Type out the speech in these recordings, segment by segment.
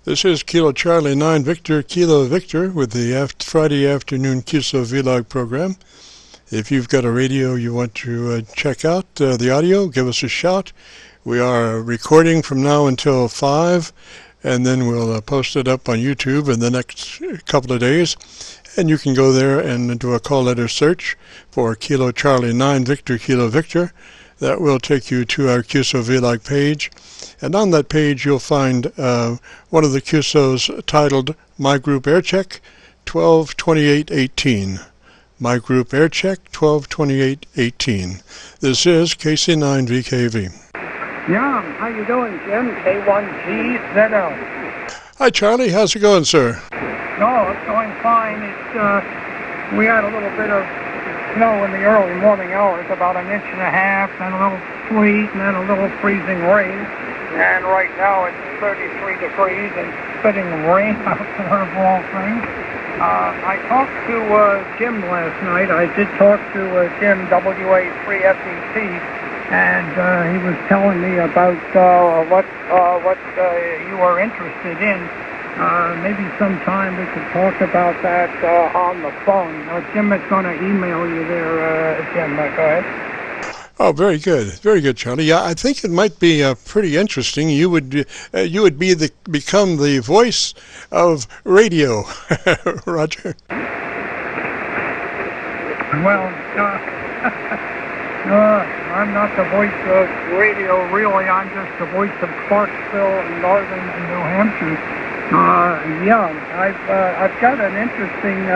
This is Kilo Charlie 9 Victor Kilo Victor with the Friday afternoon Qso-Vlog program. If you've got a radio you want to check out the audio, give us a shout. We are recording from now until 5, and then we'll post it up on YouTube in the next couple of days. And you can go there and do a call letter search for Kilo Charlie 9 Victor Kilo Victor. That will take you to our Qso-Vlog page. And on that page you'll find one of the Qsos titled My Group Aircheck 122818. My Group Aircheck 122818. This is KC9VKV. Yeah, how you doing, Jim? K1GZL. Hi, Charlie. How's it going, sir? No, it's going fine. We had a little bit of snow in the early morning hours, about 1.5 inches, then a little sleet, and then a little freezing rain. And right now it's 33 degrees and spitting rain out there of all things. I talked to Jim last night. I did talk to Jim, WA3FET, and he was telling me about what you are interested in. Maybe sometime we could talk about that on the phone. Jim is going to email you there, Jim. Go ahead. Oh, very good, Charlie. Yeah, I think it might be pretty interesting. You would become the voice of radio, Roger. Well, I'm not the voice of radio, really. I'm just the voice of Clarksville and northern New Hampshire. I've got an interesting.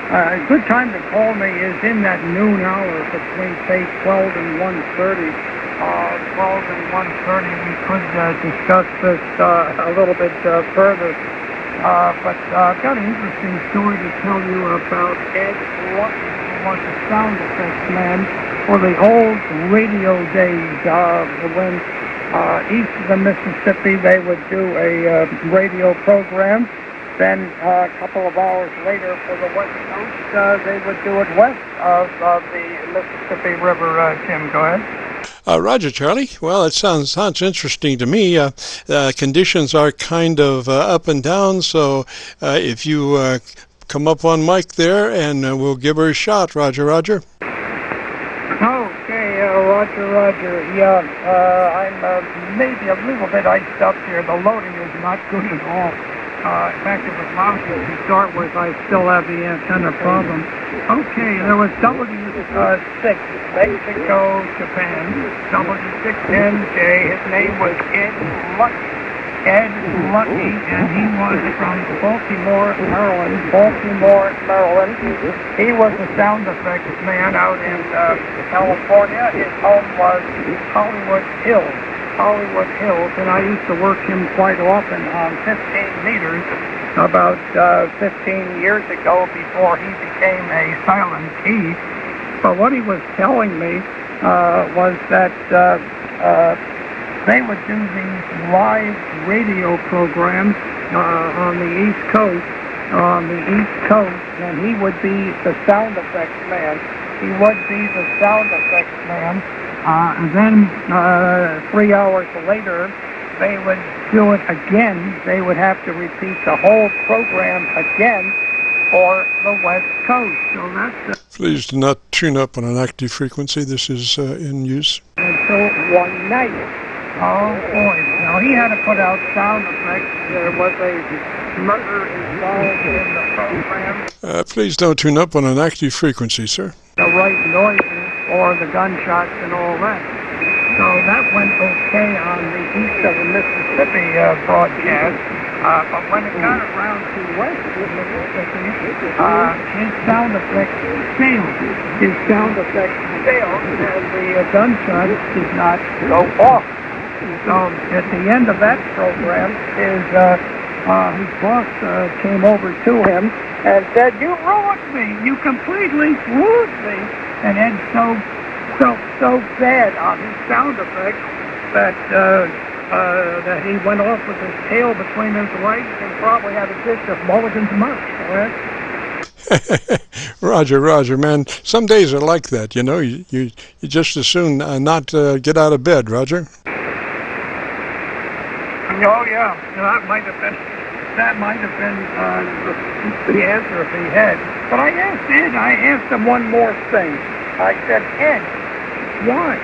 A good time to call me is in that noon hour between, say, 12 and 1:30. 12 and 1:30, we could discuss this a little bit further. But I've got an interesting story to tell you about Ed Lucky, who was a sound effects man for the old radio days when east of the Mississippi they would do a radio program. Then a couple of hours later for the West Coast, they would do it west of the Mississippi River. Jim, go ahead. Roger, Charlie. Well, it sounds interesting to me. Conditions are kind of up and down, so if you come up on mic there, and we'll give her a shot. Roger. Okay, Roger. Yeah, I'm maybe a little bit iced up here. The loading is not good at all. In fact, it was lousy to start with. I still have the antenna problem. Okay, there was W6, Mexico, Japan. W6NJ, his name was Ed Lucky. And he was from Baltimore, Maryland. He was a sound effects man out in California. His home was Hollywood Hills, and I used to work him quite often on 15 meters about 15 years ago before he became a silent key. But what he was telling me was that they would do these live radio programs on the East Coast, and he would be the sound effects man. And then 3 hours later, they would do it again. They would have to repeat the whole program again for the West Coast. So that's Please do not tune up on an active frequency. This is in use. Until one night. Oh boy! Now he had to put out sound effects. There was a murder involved in the program. Please don't tune up on an active frequency, sir. The right noises or the gunshots and all that. So that went okay on the east of the Mississippi broadcast. But when it got around to west of the Mississippi, his sound effects failed. And the gunshots did not go off. So at the end of that program, his boss came over to him and said, "You ruined me. You completely ruined me." And Ed felt so bad on his sound effects that he went off with his tail between his legs and probably had a dish of Mulligan's mush. Roger, man. Some days are like that, you know. You just as soon not get out of bed, Roger. Oh yeah, that might have been the answer if he had. But I asked him one more thing. I said, Ed, why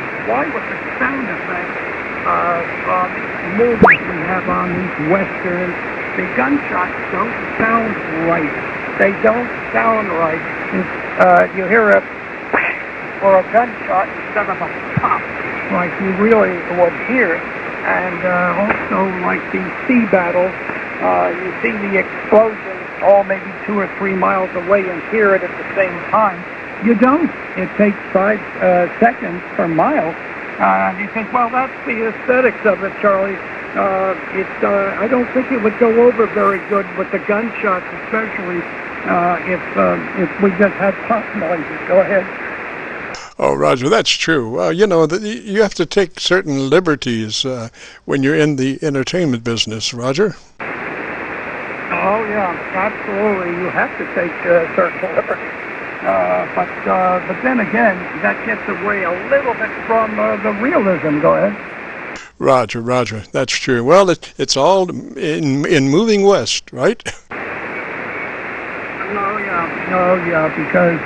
with the sound effects on these movies we have on these westerns, the gunshots don't sound right. They don't sound right. You hear a or a gunshot instead of a pop, like you really would hear. And also, like these sea battles, you see the explosion maybe 2 or 3 miles away and hear it at the same time. You don't. It takes 5 seconds per mile. And he says, well, that's the aesthetics of it, Charlie. I don't think it would go over very good with the gunshots, especially if we just had pop noises. Go ahead. Oh, Roger, that's true. You have to take certain liberties when you're in the entertainment business, Roger. Oh, yeah, absolutely. You have to take certain liberties. But then again, that gets away a little bit from the realism. Go ahead. Roger, that's true. Well, it's all in moving west, right? Oh, yeah, because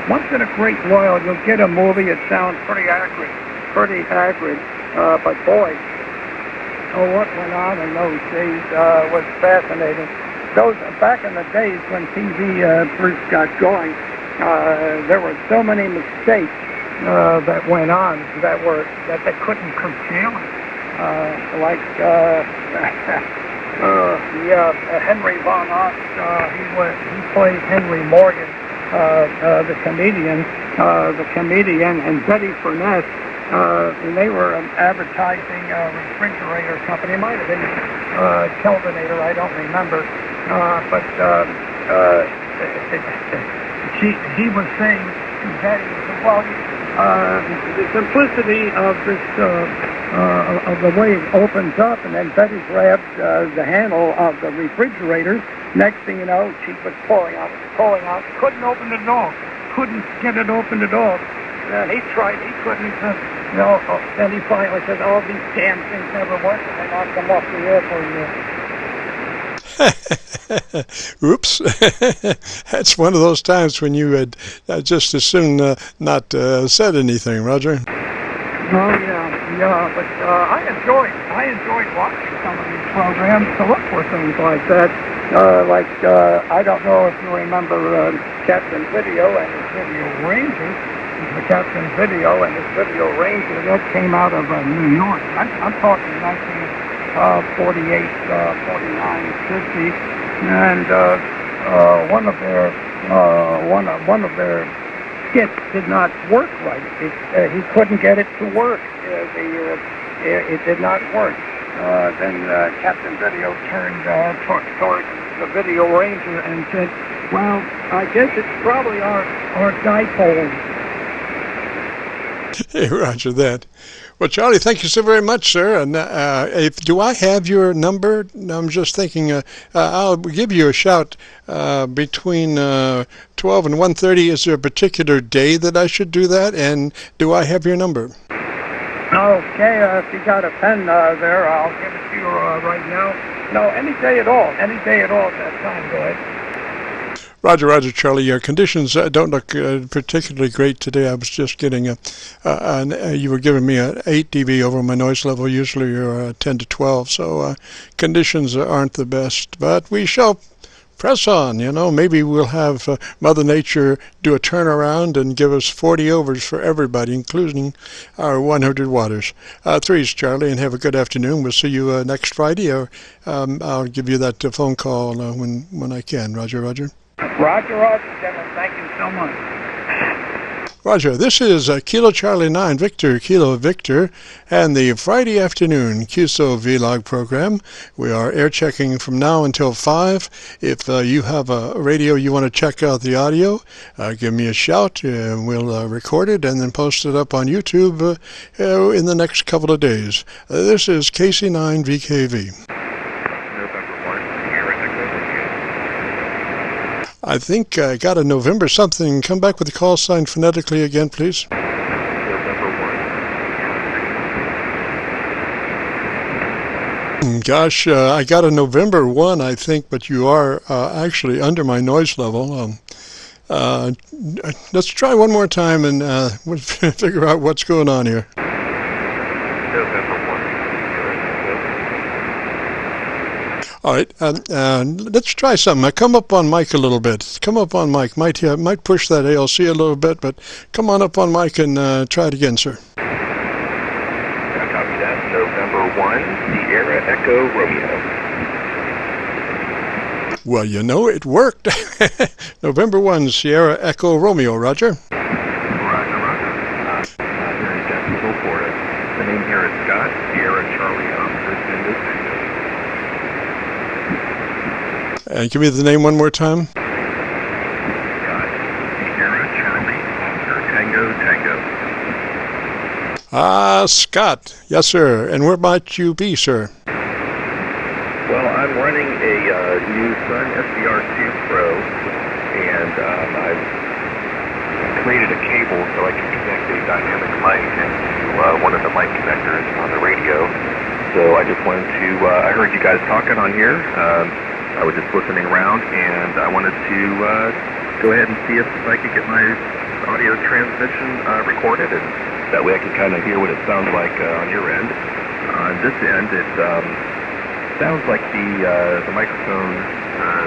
once in a great while you'll get a movie that sounds pretty accurate. But boy, what went on in those days was fascinating. Back in the days when TV first got going, there were so many mistakes that went on that they couldn't curtail it. Henry Von Ost, he played Henry Morgan, the comedian, and Betty Furness. And they were advertising a refrigerator company. It might have been Kelvinator, I don't remember. But he was saying to Betty, well, the simplicity of this, of the way it opens up, and then Betty grabbed the handle of the refrigerator. Next thing you know, she was pulling out, couldn't open the door, couldn't get it opened at all. And he tried, he couldn't, then he finally said, all these damn things never work, and they knocked him off the air for a year. Oops. That's one of those times when you had just as soon not said anything, Roger. Oh, yeah, but I enjoyed watching some of these programs to look for things like that. I don't know if you remember Captain Video and his Video Ranger. The Captain Video and his Video Ranger, that came out of New York. I'm talking 1948, 49, 50, and one of their skits did not work right. He couldn't get it to work. It did not work. Then Captain Video turned toward the Video Ranger and said, well, I guess it's probably our dipole. Hey, Roger that. Well, Charlie, thank you so very much, sir. And do I have your number? I'm just thinking I'll give you a shout between 12 and 1:30. Is there a particular day that I should do that? And do I have your number? Okay, if you got a pen there, I'll give it to you right now. No, any day at all at that time. Go ahead. Roger, Charlie. Your conditions don't look particularly great today. I was just getting you were giving me an 8 dB over my noise level. Usually you're 10 to 12, so conditions aren't the best. But we shall press on. Maybe we'll have Mother Nature do a turnaround and give us 40 overs for everybody, including our 100 waters. Threes, Charlie, and have a good afternoon. We'll see you next Friday, or I'll give you that phone call when I can. Roger. Roger, gentlemen. Thank you so much. Roger, this is Kilo Charlie 9 Victor, Kilo Victor, and the Friday afternoon Qso-Vlog program. We are air checking from now until 5. If you have a radio you want to check out the audio, give me a shout, and we'll record it and then post it up on YouTube in the next couple of days. This is KC9VKV. I think I got a November something. Come back with the call sign phonetically again, please. Gosh, I got a November 1, I think, but you are actually under my noise level. Let's try one more time and we'll figure out what's going on here. All right, let's try something. Come up on mic a little bit. Come up on mic. Might push that ALC a little bit, but come on up on mic and try it again, sir. Copy that. November 1, Sierra Echo Romeo. Well, you know, it worked. November 1, Sierra Echo Romeo, Roger. Roger. Here in Jacksonville, Florida. The name here is Scott, Sierra Charlie Oscar Tango Tango. And give me the name one more time. Scott, Sierra Charlie Oscar Tango Tango. Scott. Yes, sir. And where might you be, sir? Well, I'm running a new Sun SDR2 Pro, and I've created a cable so I can connect a dynamic mic into one of the mic connectors on the radio. So I just wanted to, I heard you guys talking on here. I was just listening around, and I wanted to go ahead and see if I could get my audio transmission recorded, and that way I could kind of hear what it sounds like on your end. On this end, it sounds like the microphone,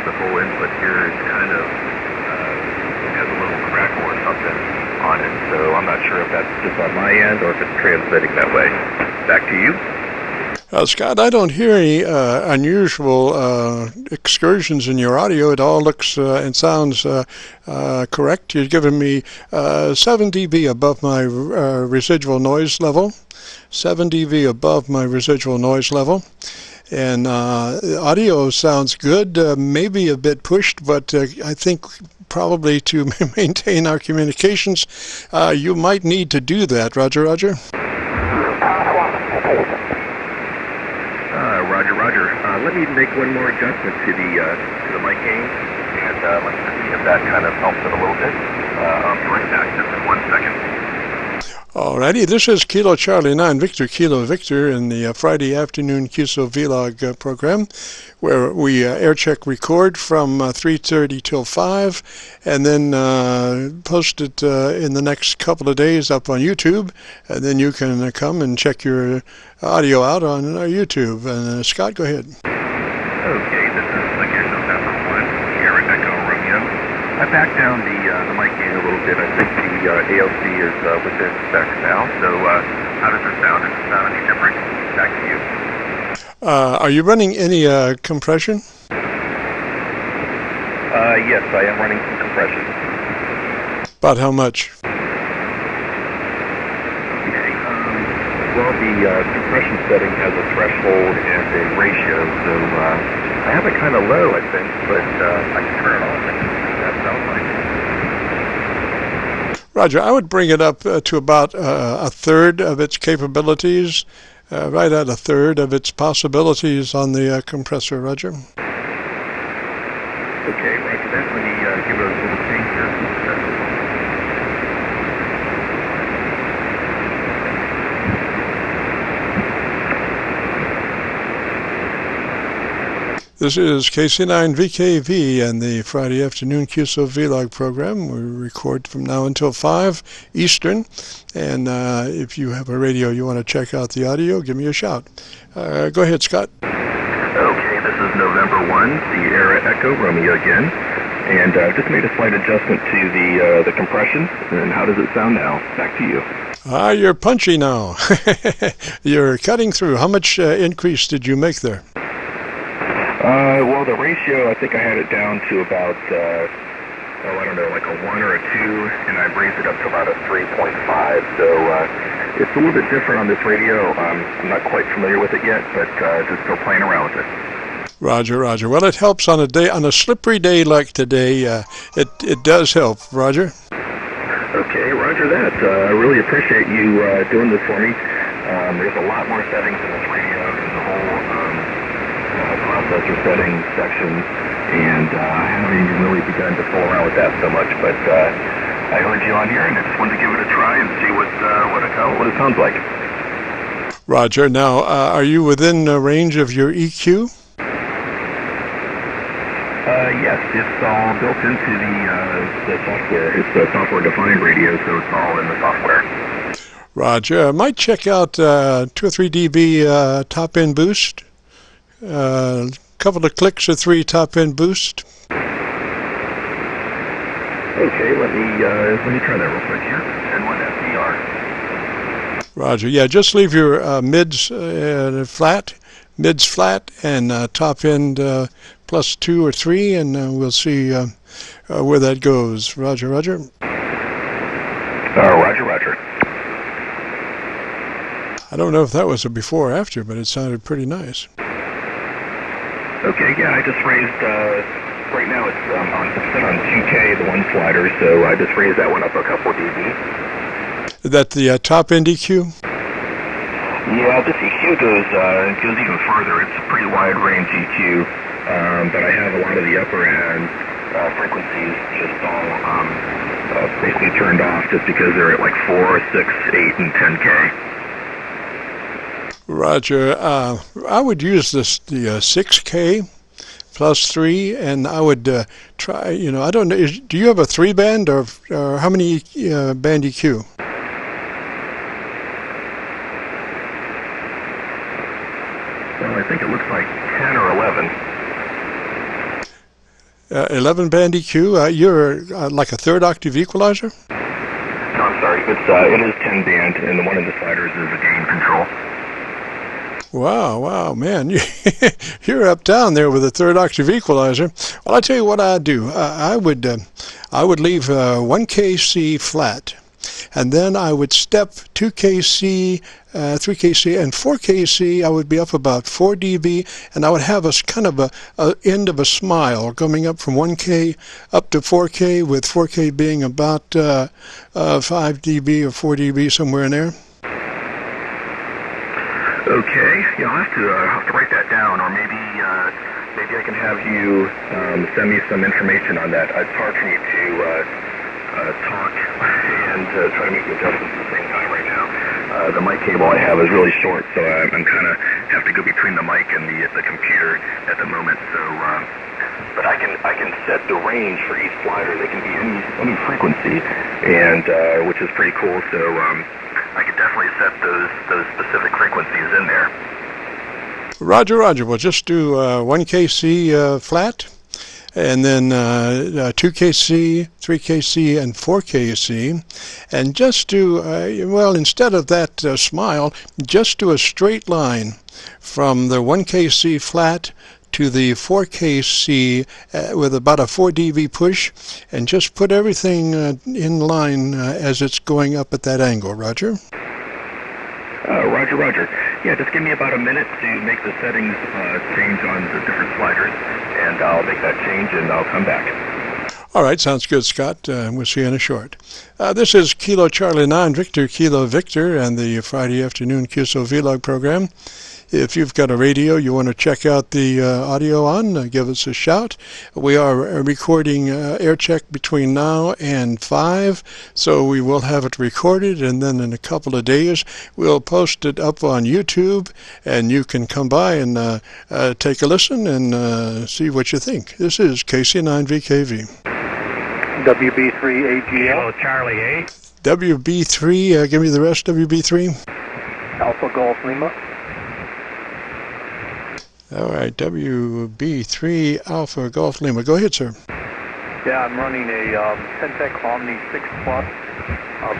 the whole input here is kind of has a little crackle or something on it, so I'm not sure if that's just on my end or if it's transmitting that way. Back to you. Scott, I don't hear any unusual excursions in your audio. It all looks and sounds correct. You're giving me 7 dB above my residual noise level. 7 dB above my residual noise level. And audio sounds good, maybe a bit pushed, but I think probably to maintain our communications, you might need to do that. Roger. Roger. Let me make one more adjustment to the mic gain, and let's see if that kind of helps it a little bit. I'll be right back, just in 1 second. Alrighty, this is Kilo Charlie 9 Victor Kilo Victor in the Friday afternoon Qso-Vlog program, where we Aircheck record from 3:30 till 5, and then post it in the next couple of days up on YouTube, and then you can come and check your audio out on our YouTube. And Scott, go ahead. Okay, this is again November 1, Sierra Echo Romeo. I backed down the mic gain a little bit. I think the ALC is within specs now. So how does it sound? Does it sound any different? Back to you. Are you running any compression? Yes, I am running some compression. About how much? Okay. Well, the compression setting has a threshold and a ratio, so I have it kind of low, I think, but I can turn it off and see what that sounds like. Roger, I would bring it up to about a third of its capabilities, right at a third of its possibilities on the compressor, Roger. Okay, roger that. Let me give it a little change here. This is KC9VKV and the Friday afternoon Qso-Vlog program. We record from now until 5 Eastern. And if you have a radio you want to check out the audio, give me a shout. Go ahead, Scott. Okay, this is November 1, Sierra Echo Romeo again. And just made a slight adjustment to the compression. And how does it sound now? Back to you. You're punchy now. You're cutting through. How much increase did you make there? Well, the ratio, I think I had it down to about, I don't know, like a 1 or a 2, and I raised it up to about a 3.5. So it's a little bit different on this radio. I'm not quite familiar with it yet, but just still playing around with it. Roger. Well, it helps on a slippery day like today. It does help, Roger. Okay, roger that. I really appreciate you doing this for me. There's a lot more settings in this radio. There's a whole processor settings section, and I haven't even really begun to fool around with that so much, but I heard you on here, and I just wanted to give it a try and see what it sounds like. Roger. Now, are you within range of your EQ? Yes, it's all built into the software. It's a software-defined radio, so it's all in the software. Roger. I might check out 2 or 3 dB top-end boost. Couple of clicks or 3 top-end boost. Okay, let me try that real quick here. And one SDR. Roger. Yeah, just leave your mids flat, and top end plus 2 or 3, and we'll see where that goes. Roger, Roger. Roger, Roger. I don't know if that was a before or after, but it sounded pretty nice. Okay, yeah, I just raised, right now it's set on 2K, the one slider, so I just raised that one up a couple dB. Is that the top end EQ? Yeah, this EQ goes even further. It's a pretty wide range EQ, but I have a lot of the upper end frequencies just all basically turned off just because they're at like 4, 6, 8, and 10K. Roger. I would use the 6K plus 3, and I would try, I don't know, do you have a 3-band or how many band EQ? Well, I think it looks like 10 or 11. 11 band EQ. You're like a 3rd octave equalizer? No, I'm sorry. It is 10 band, and the one in the sliders is a gain control. Wow, man. You're up down there with a 3rd octave equalizer. Well, I'll tell you what I'd do. I would leave 1 KC flat, and then I would step 2 KC, 3 KC, and 4 KC. I would be up about 4 dB, and I would have a kind of a end of a smile coming up from 1K up to 4K, with 4K being about 5 dB or 4 dB, somewhere in there. Okay, yeah, I'll have to write that down, or maybe I can have you send me some information on that. It's hard for me to talk and try to make the adjustments at the same time right now. The mic cable I have is really short, so I'm kind of have to go between the mic and the computer at the moment. So, but I can set the range for each slider. They can be any frequency, and which is pretty cool. So. I could definitely set those specific frequencies in there. Roger. We'll just do 1 KC flat, and then 2 KC, 3 KC, and 4 KC, and just do, well, instead of that smile, just do a straight line from the 1 KC flat to the 4 KC with about a 4 dB push, and just put everything in line as it's going up at that angle. Roger? Roger. Yeah, just give me about a minute to make the settings change on the different sliders, and I'll make that change and I'll come back. All right, sounds good, Scott. We'll see you in a short. This is Kilo Charlie 9 Victor Kilo Victor and the Friday afternoon Qso-Vlog program. If you've got a radio you want to check out the audio on, give us a shout. We are recording Aircheck between now and 5, so we will have it recorded, and then in a couple of days we'll post it up on YouTube, and you can come by and take a listen and see what you think. This is KC9VKV. WB3AGL. Charlie 8. WB3, give me the rest, WB3. Alpha Golf Lima. All right, WB3 Alpha Golf Lima. Go ahead, sir. Yeah, I'm running a Centec Omni 6 Plus,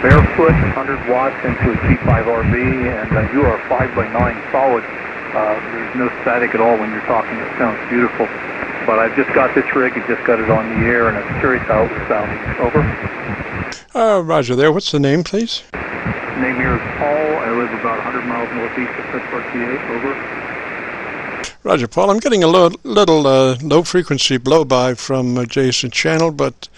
barefoot, 100 watts into a G5RB, and you are 5x9 solid. There's no static at all when you're talking. It sounds beautiful. But I've just got this rig and just got it on the air, and I'm curious how it was sounding. Over. Roger there. What's the name, please? Name here is Paul. I live about 100 miles northeast of Pittsburgh, PA. Over. Roger, Paul. I'm getting a little low-frequency blow-by from Jason's channel, but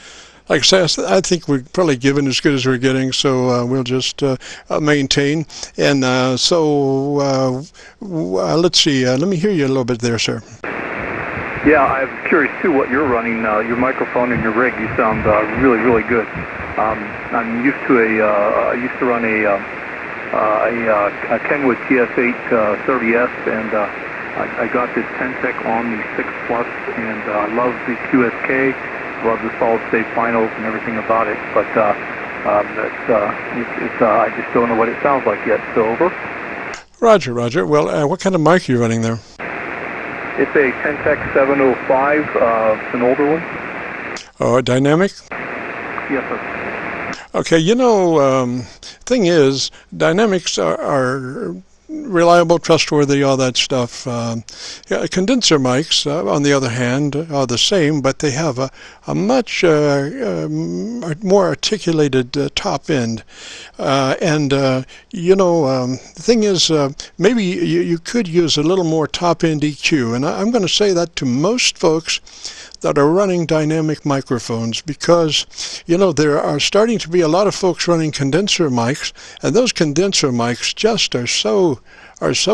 like I say, I think we're probably giving as good as we're getting, so we'll just maintain. And let's see. Let me hear you a little bit there, sir. Yeah, I'm curious too what you're running. Your microphone and your rig. You sound really, really good. I'm used to I used to run a a Kenwood TS830S, and I got this Tentec Omni 6 Plus, and I love the QSK, love the solid-state finals and everything about it, but I just don't know what it sounds like yet. So over. Roger, Roger. Well, what kind of mic are you running there? It's a Tentec 705. It's an older one. Oh, a dynamic? Yes, sir. Okay, you know, thing is, dynamics are reliable, trustworthy, all that stuff. Condenser mics, on the other hand, are the same, but they have a much more articulated top end. You know, the thing is, maybe you could use a little more top end EQ, and I'm going to say that to most folks that are running dynamic microphones, because, you know, there are starting to be a lot of folks running condenser mics, and those condenser mics just are so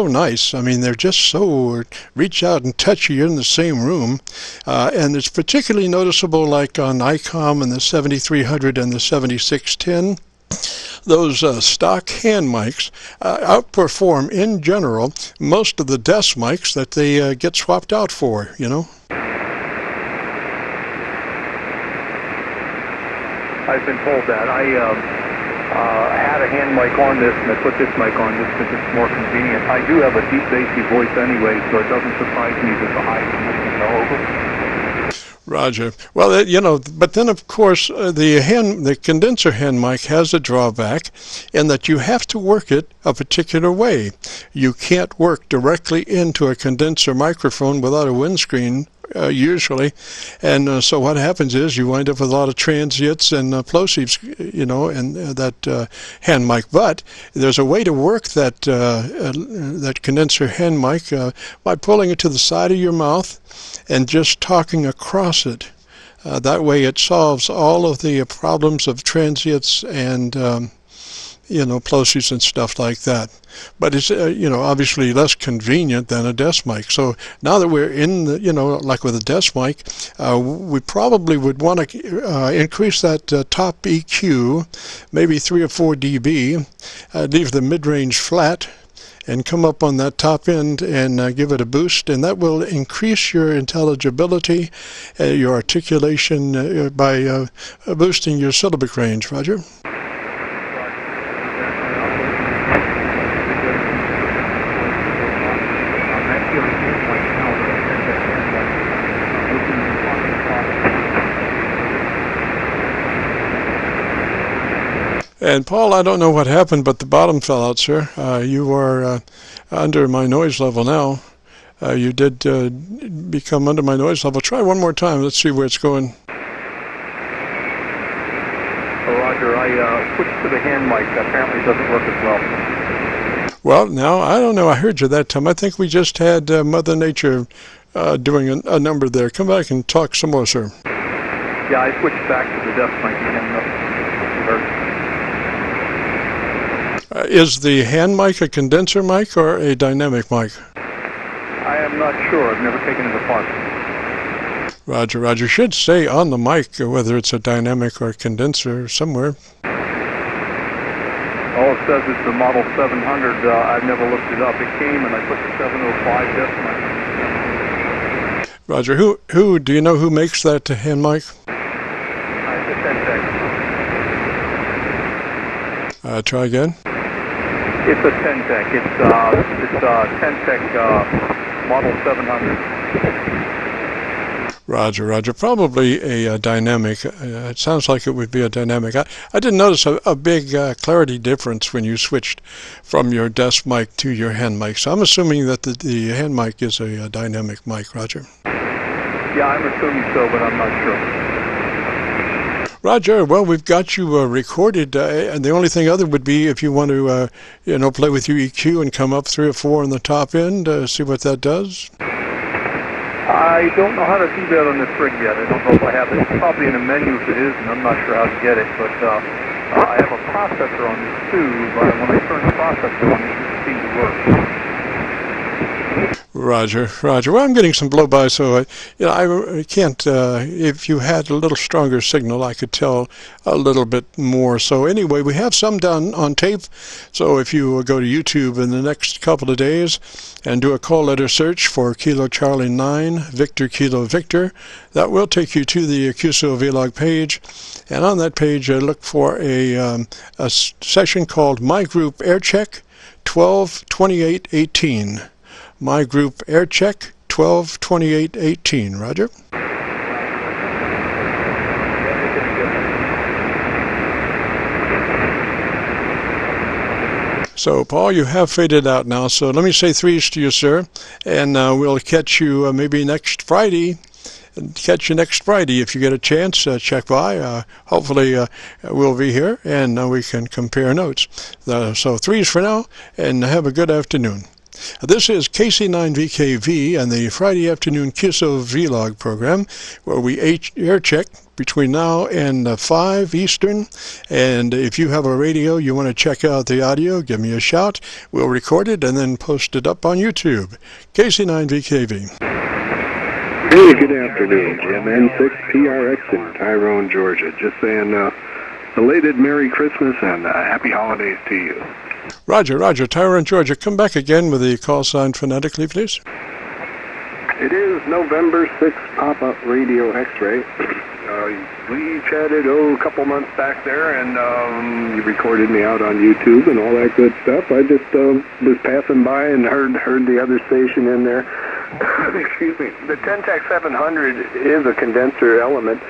nice. I mean, they're just so reach out and touch you in the same room, and it's particularly noticeable like on ICOM and the 7300 and the 7610. Those stock hand mics outperform, in general, most of the desk mics that they get swapped out for, you know. I've been told that. I had a hand mic on this, and I put this mic on just because it's more convenient. I do have a deep, bassy voice anyway, so it doesn't surprise me that the high is over. Roger. Well, you know, but then of course the condenser hand mic has a drawback in that you have to work it a particular way. You can't work directly into a condenser microphone without a windscreen. Usually, and so what happens is you wind up with a lot of transients and plosives, you know, and that hand mic. But there's a way to work that that condenser hand mic by pulling it to the side of your mouth and just talking across it. That way, it solves all of the problems of transients and you know, plosives and stuff like that. But it's, you know, obviously less convenient than a desk mic. So now that we're in the, you know, like with a desk mic, we probably would want to increase that top EQ, maybe 3 or 4 dB, leave the mid-range flat, and come up on that top end and give it a boost, and that will increase your intelligibility, your articulation by boosting your syllabic range. Roger? And Paul, I don't know what happened, but the bottom fell out, sir. You are under my noise level now. You did become under my noise level. Try one more time. Let's see where it's going. Roger, I switched to the hand mic. Apparently it doesn't work as well. Well, now, I don't know. I heard you that time. I think we just had Mother Nature doing a number there. Come back and talk some more, sir. Yeah, I switched back to the desk mic and is the hand mic a condenser mic or a dynamic mic? I am not sure. I've never taken it apart. Roger, Roger. Should say on the mic whether it's a dynamic or a condenser somewhere. All it says is the Model 700. I've never looked it up. It came and I put the 705 desk mic. Roger. Who do you know who makes that hand mic? It's a Tentec. Try again. It's a Tentec. It's Tentec Model 700. Roger, Roger. Probably a dynamic. It sounds like it would be a dynamic. I didn't notice a big clarity difference when you switched from your desk mic to your hand mic. So I'm assuming that the hand mic is a dynamic mic, Roger. Yeah, I'm assuming so, but I'm not sure. Roger, well, we've got you recorded, and the only thing other would be if you want to, you know, play with your EQ and come up 3 or 4 on the top end, see what that does. I don't know how to do that on this rig yet. I don't know if I have it. It's probably in a menu if it is, and I'm not sure how to get it. But I have a processor on this too, but when I turn the processor on, it seems to work. Roger, Roger. Well, I'm getting some blow-by, so I can't. If you had a little stronger signal, I could tell a little bit more. So anyway, we have some done on tape. So if you go to YouTube in the next couple of days and do a call letter search for Kilo Charlie 9 Victor Kilo Victor, that will take you to the Qso-Vlog page. And on that page, look for a session called My Group Aircheck 122818. My Group Aircheck 122818. Roger. So, Paul, you have faded out now, so let me say threes to you, sir, and we'll catch you maybe next Friday. Catch you next Friday if you get a chance. Check by. Hopefully we'll be here and we can compare notes. So threes for now, and have a good afternoon. This is KC9VKV and the Friday afternoon Qso-Vlog program, where we air check between now and 5 Eastern. And if you have a radio, you want to check out the audio, give me a shout. We'll record it and then post it up on YouTube. KC9VKV. Hey, good afternoon, Jim. N6PRX in Tyrone, Georgia. Just saying belated Merry Christmas and Happy Holidays to you. Roger, Roger. Tyrone, Georgia. Come back again with the call sign phonetically, please. It is November 6th Pop-Up Radio X-Ray. We chatted, a couple months back there, and you recorded me out on YouTube and all that good stuff. I just was passing by and heard the other station in there. Excuse me. The Ten-Tech 700 is a condenser element,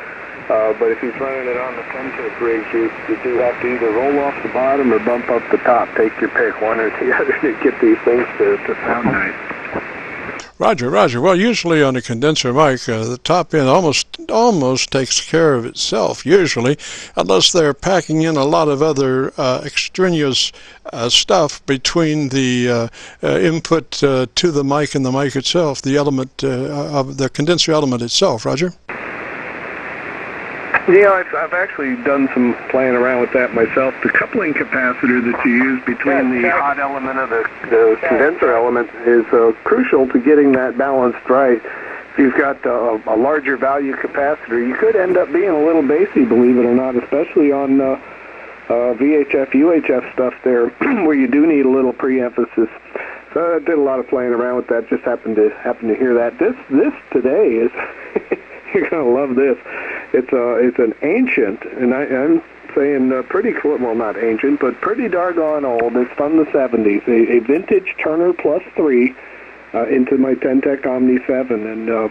but if he's running it on the Ten-Tech rigs, you do have to either roll off the bottom or bump up the top. Take your pick, one or the other, to get these things to sound nice. Roger, Roger. Well, usually on a condenser mic, the top end almost takes care of itself, usually, unless they're packing in a lot of other extraneous stuff between the input to the mic and the mic itself, the element of the condenser element itself. Roger? Yeah, I've actually done some playing around with that myself. The coupling capacitor that you use between the hot element of the condenser element is crucial to getting that balanced right. If you've got a larger value capacitor, you could end up being a little bassy, believe it or not, especially on VHF, UHF stuff there, where you do need a little pre-emphasis. So I did a lot of playing around with that. Just happened to hear that. This today is you're gonna love this. It's an ancient, and I'm saying pretty close, well, not ancient, but pretty doggone old. It's from the 70s, a vintage Turner Plus 3 into my Ten-Tech Omni 7, and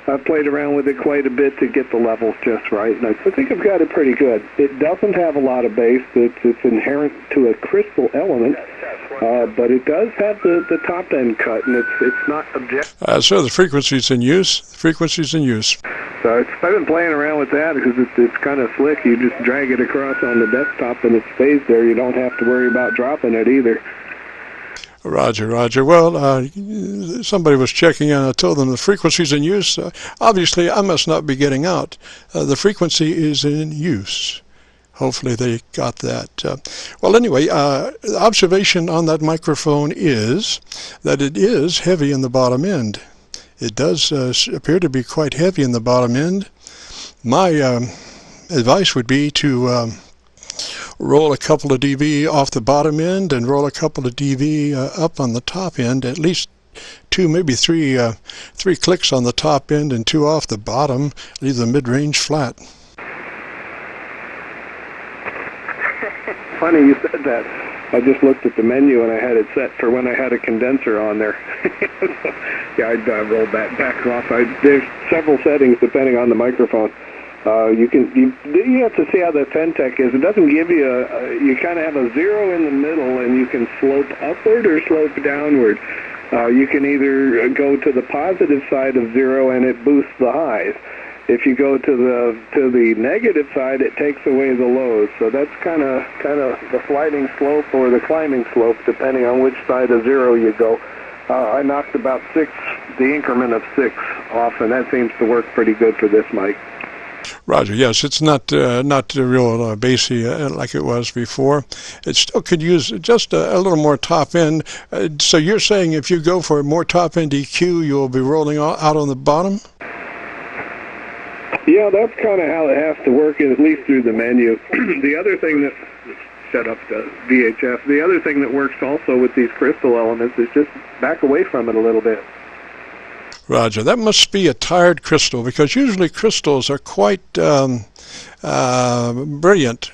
I've played around with it quite a bit to get the levels just right, and I think I've got it pretty good. It doesn't have a lot of bass. It's inherent to a crystal element, but it does have the top end cut, and it's not objective. So the frequency's in use. Frequency's in use. So I've been playing around with that because it's kind of slick. You just drag it across on the desktop and it stays there. You don't have to worry about dropping it either. Roger, Roger. Well, somebody was checking and I told them the frequency's in use. Obviously, I must not be getting out. The frequency is in use. Hopefully they got that. Well, anyway, the observation on that microphone is that it is heavy in the bottom end. It does appear to be quite heavy in the bottom end. My advice would be to roll a couple of dB off the bottom end and roll a couple of dB up on the top end, at least two, maybe three clicks on the top end and two off the bottom. Leave the mid-range flat. Funny you said that. I just looked at the menu and I had it set for when I had a condenser on there. Yeah, I rolled that back off. There's several settings depending on the microphone. You have to see how the Ten-Tech is. It doesn't give you you kind of have a zero in the middle, and you can slope upward or slope downward. You can either go to the positive side of zero and it boosts the highs. If you go to the negative side, it takes away the lows. So that's kind of the sliding slope or the climbing slope, depending on which side of zero you go. I knocked about the increment of 6 off, and that seems to work pretty good for this mic. Roger. Yes, it's not real bassy like it was before. It still could use just a little more top end. So you're saying if you go for more top end EQ, you'll be rolling out on the bottom? Yeah, that's kind of how it has to work, at least through the menu. The other thing that set up the VHF, the other thing that works also with these crystal elements is just back away from it a little bit. Roger. That must be a tired crystal, because usually crystals are quite brilliant,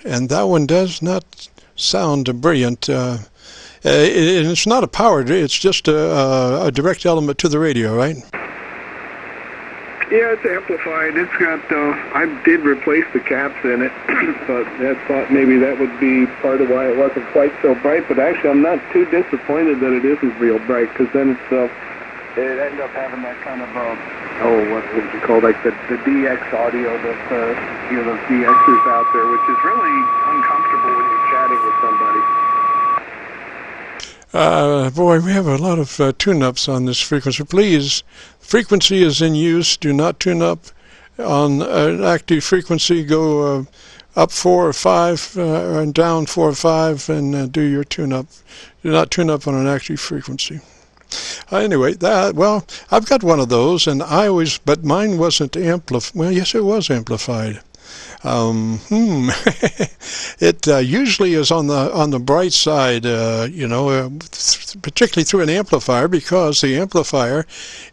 and that one does not sound brilliant. It's not a powered, it's just a direct element to the radio, right? Yeah, it's amplified. It's got, I did replace the caps in it, but I thought maybe that would be part of why it wasn't quite so bright, but actually I'm not too disappointed that it isn't real bright, because then it ended up having that kind of, what would you call, like the DX audio that, those DXers out there, which is really uncomfortable when you're chatting with somebody. Boy, we have a lot of tune-ups on this frequency. Please, frequency is in use. Do not tune up on an active frequency. Go up 4 or 5 and down 4 or 5 and do your tune-up. Do not tune up on an active frequency. Anyway, I've got one of those, and but mine wasn't amplified. Well, yes, it was amplified. It usually is on the bright side, particularly through an amplifier, because the amplifier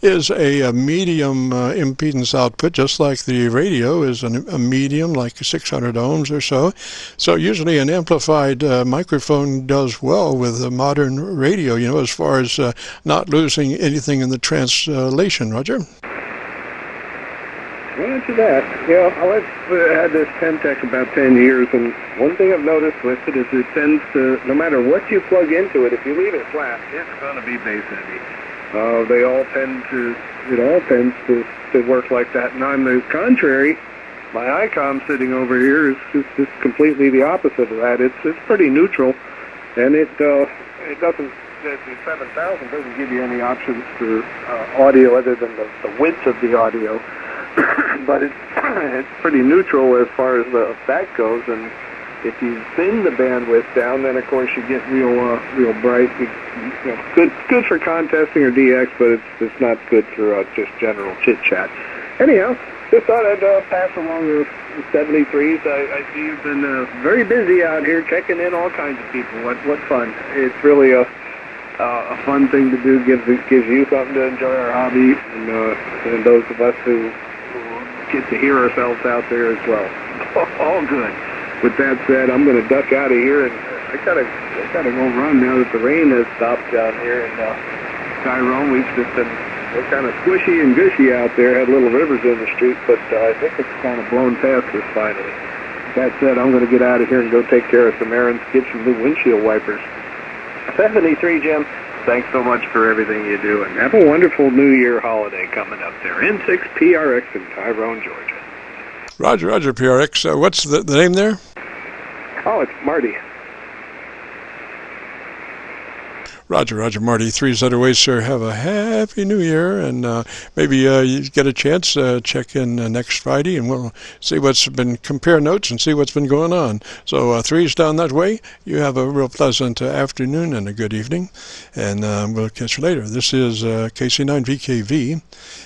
is a medium impedance output, just like the radio is a medium, like 600 ohms or so. So usually an amplified microphone does well with a modern radio, as far as not losing anything in the translation. Roger? Well, answer that. I've had this Pentec about 10 years, and one thing I've noticed with it is it tends to, no matter what you plug into it, if you leave it flat, it's going to be bass heavy. It all tends to work like that. And on the contrary, my ICOM sitting over here is just completely the opposite of that. It's pretty neutral, and it doesn't. The 7000 doesn't give you any options for audio other than the width of the audio. But it's pretty neutral as far as that goes, and if you thin the bandwidth down, then of course you get real bright. Good for contesting or DX, but it's not good for just general chit chat. Anyhow, just thought I'd pass along the 73s. I see you've been very busy out here checking in all kinds of people. What fun! It's really a fun thing to do. Gives you something to enjoy our hobby, and those of us who get to hear ourselves out there as well. All good. With that said, I'm going to duck out of here, and I gotta go run now that the rain has stopped down here in Tyrone. We're kind of squishy and gushy out there. Had little rivers in the street, but I think it's kind of blown past us finally. With that said, I'm going to get out of here and go take care of some errands, get some new windshield wipers. 73, Jim. Thanks so much for everything you do, and have a wonderful New Year holiday coming up there. N6PRX in Tyrone, Georgia. Roger, PRX. What's the name there? Oh, it's Marty. Roger, Marty. 3's other ways, sir. Have a happy New Year, and maybe you get a chance check in next Friday, and we'll see compare notes and see what's been going on. So 3's down that way. You have a real pleasant afternoon and a good evening, and we'll catch you later. This is KC9VKV,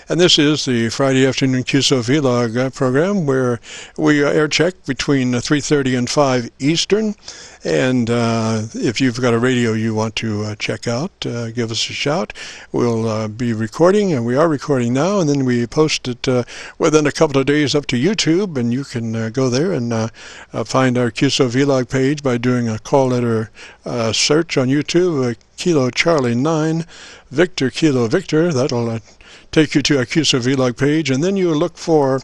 and this is the Friday afternoon Qso-Vlog program, where we air check between 3:30 and 5 Eastern. And if you've got a radio you want to check out, give us a shout. We'll be recording, and we are recording now, and then we post it within a couple of days up to YouTube, and you can go there and find our Qso-Vlog page by doing a call letter search on YouTube, Kilo Charlie 9, Victor Kilo Victor. That'll take you to our Qso-Vlog page, and then you look for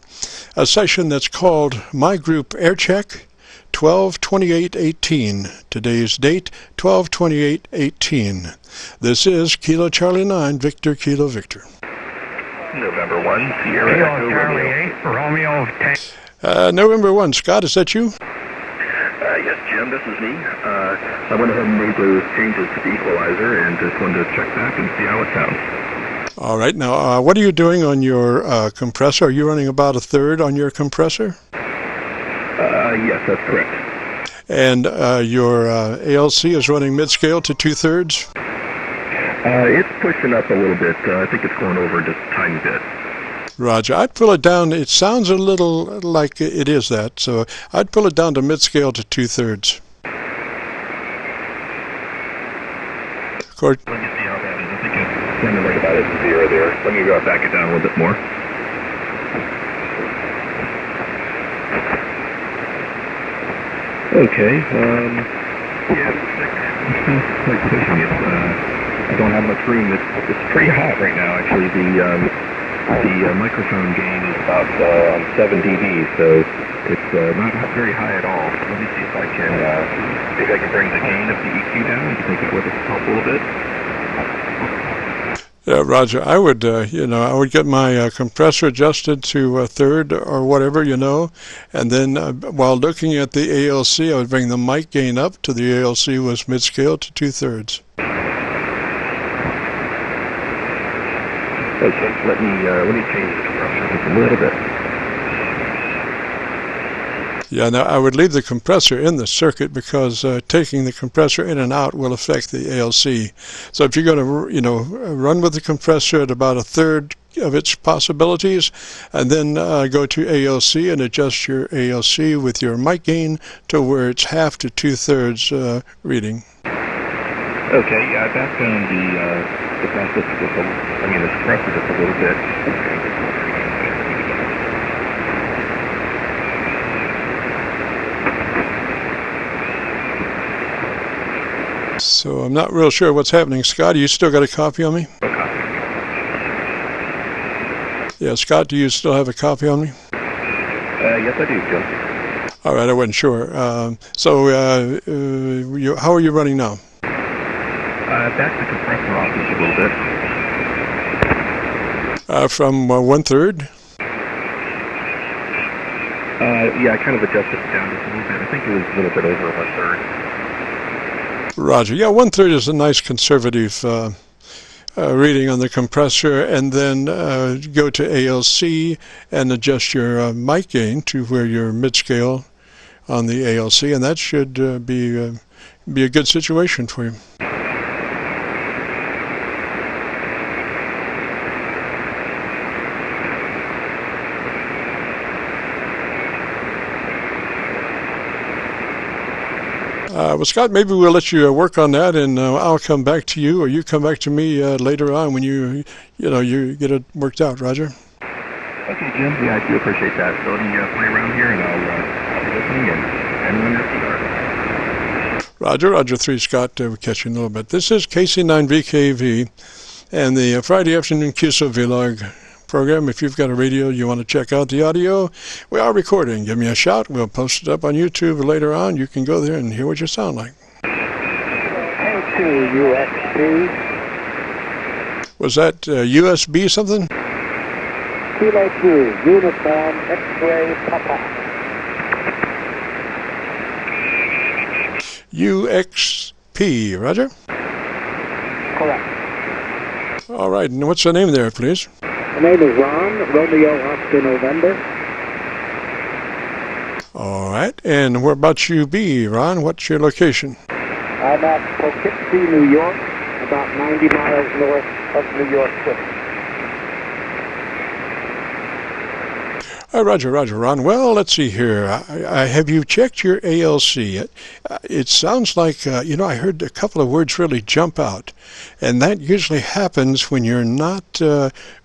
a session that's called My Group Aircheck 12/28/18. Today's date, 12/28/18. This is Kilo Charlie 9, Victor Kilo Victor. November 1, Sierra Echo Charlie 8, Romeo 10. November 1, Scott, is that you? Yes, Jim, this is me. I went ahead and made those changes to the equalizer and just wanted to check back and see how it sounds. All right. Now, what are you doing on your compressor? Are you running about a third on your compressor? Yes, that's correct. And your ALC is running mid-scale to 2/3? It's pushing up a little bit. I think it's going over just a tiny bit. Roger. I'd pull it down. It sounds a little like it is that, so I'd pull it down to mid-scale to 2/3. Of course. Let me see how that is. I think it's running right about at 0 there. Let me back it down a little bit more. Okay. Yeah, it's quite pushing it. I don't have much room. It's pretty hot right now, actually. The microphone gain is about 7 dB, so it's not very high at all. Let me see if I can bring the gain of the EQ down. You think it would help a little bit? Yeah, Roger. I would, I would get my compressor adjusted to a third or whatever, and then while looking at the ALC, I would bring the mic gain up to the ALC was mid-scale to 2/3. Okay, let me change the compressor just a little bit. Yeah, now I would leave the compressor in the circuit because taking the compressor in and out will affect the ALC. So if you're going to, run with the compressor at about a third of its possibilities, and then go to ALC and adjust your ALC with your mic gain to where it's half to 2/3 reading. Okay, yeah, I backed down the compressor just a little bit. So I'm not real sure what's happening. Scott, you still got a copy on me? Okay. Yeah, Scott, do you still have a copy on me? Yes, I do, Jim. All right, I wasn't sure. How are you running now? Back the compressor off just a little bit. From 1/3? Yeah, I kind of adjusted it down just a little bit. I think it was a little bit over 1/3. Roger. Yeah, 1/3 is a nice conservative reading on the compressor, and then go to ALC and adjust your mic gain to where you're mid-scale on the ALC, and that should be a good situation for you. Well, Scott, maybe we'll let you work on that, and I'll come back to you, or you come back to me later on when you get it worked out. Roger. Okay, Jim. Yeah, I do appreciate that. So let me play around here, and I'll be listening, and when you're started. Roger 3, Scott. We'll catch you in a little bit. This is KC9VKV, and the Friday afternoon Qso-Vlog program. If you've got a radio, you want to check out the audio, we are recording. Give me a shout. We'll post it up on YouTube later on. You can go there and hear what you sound like. USB. Was that USB something? Kilo 2, Uniform X-Ray Papa. UXP, Roger? Correct. All right, and what's the name there, please? My name is Ron, Romeo Oscar November. All right, and where about you be, Ron? What's your location? I'm at Poughkeepsie, New York, about 90 miles north of New York City. Roger, Ron. Well, let's see here. Have you checked your ALC? It sounds like, I heard a couple of words really jump out. And that usually happens when you're not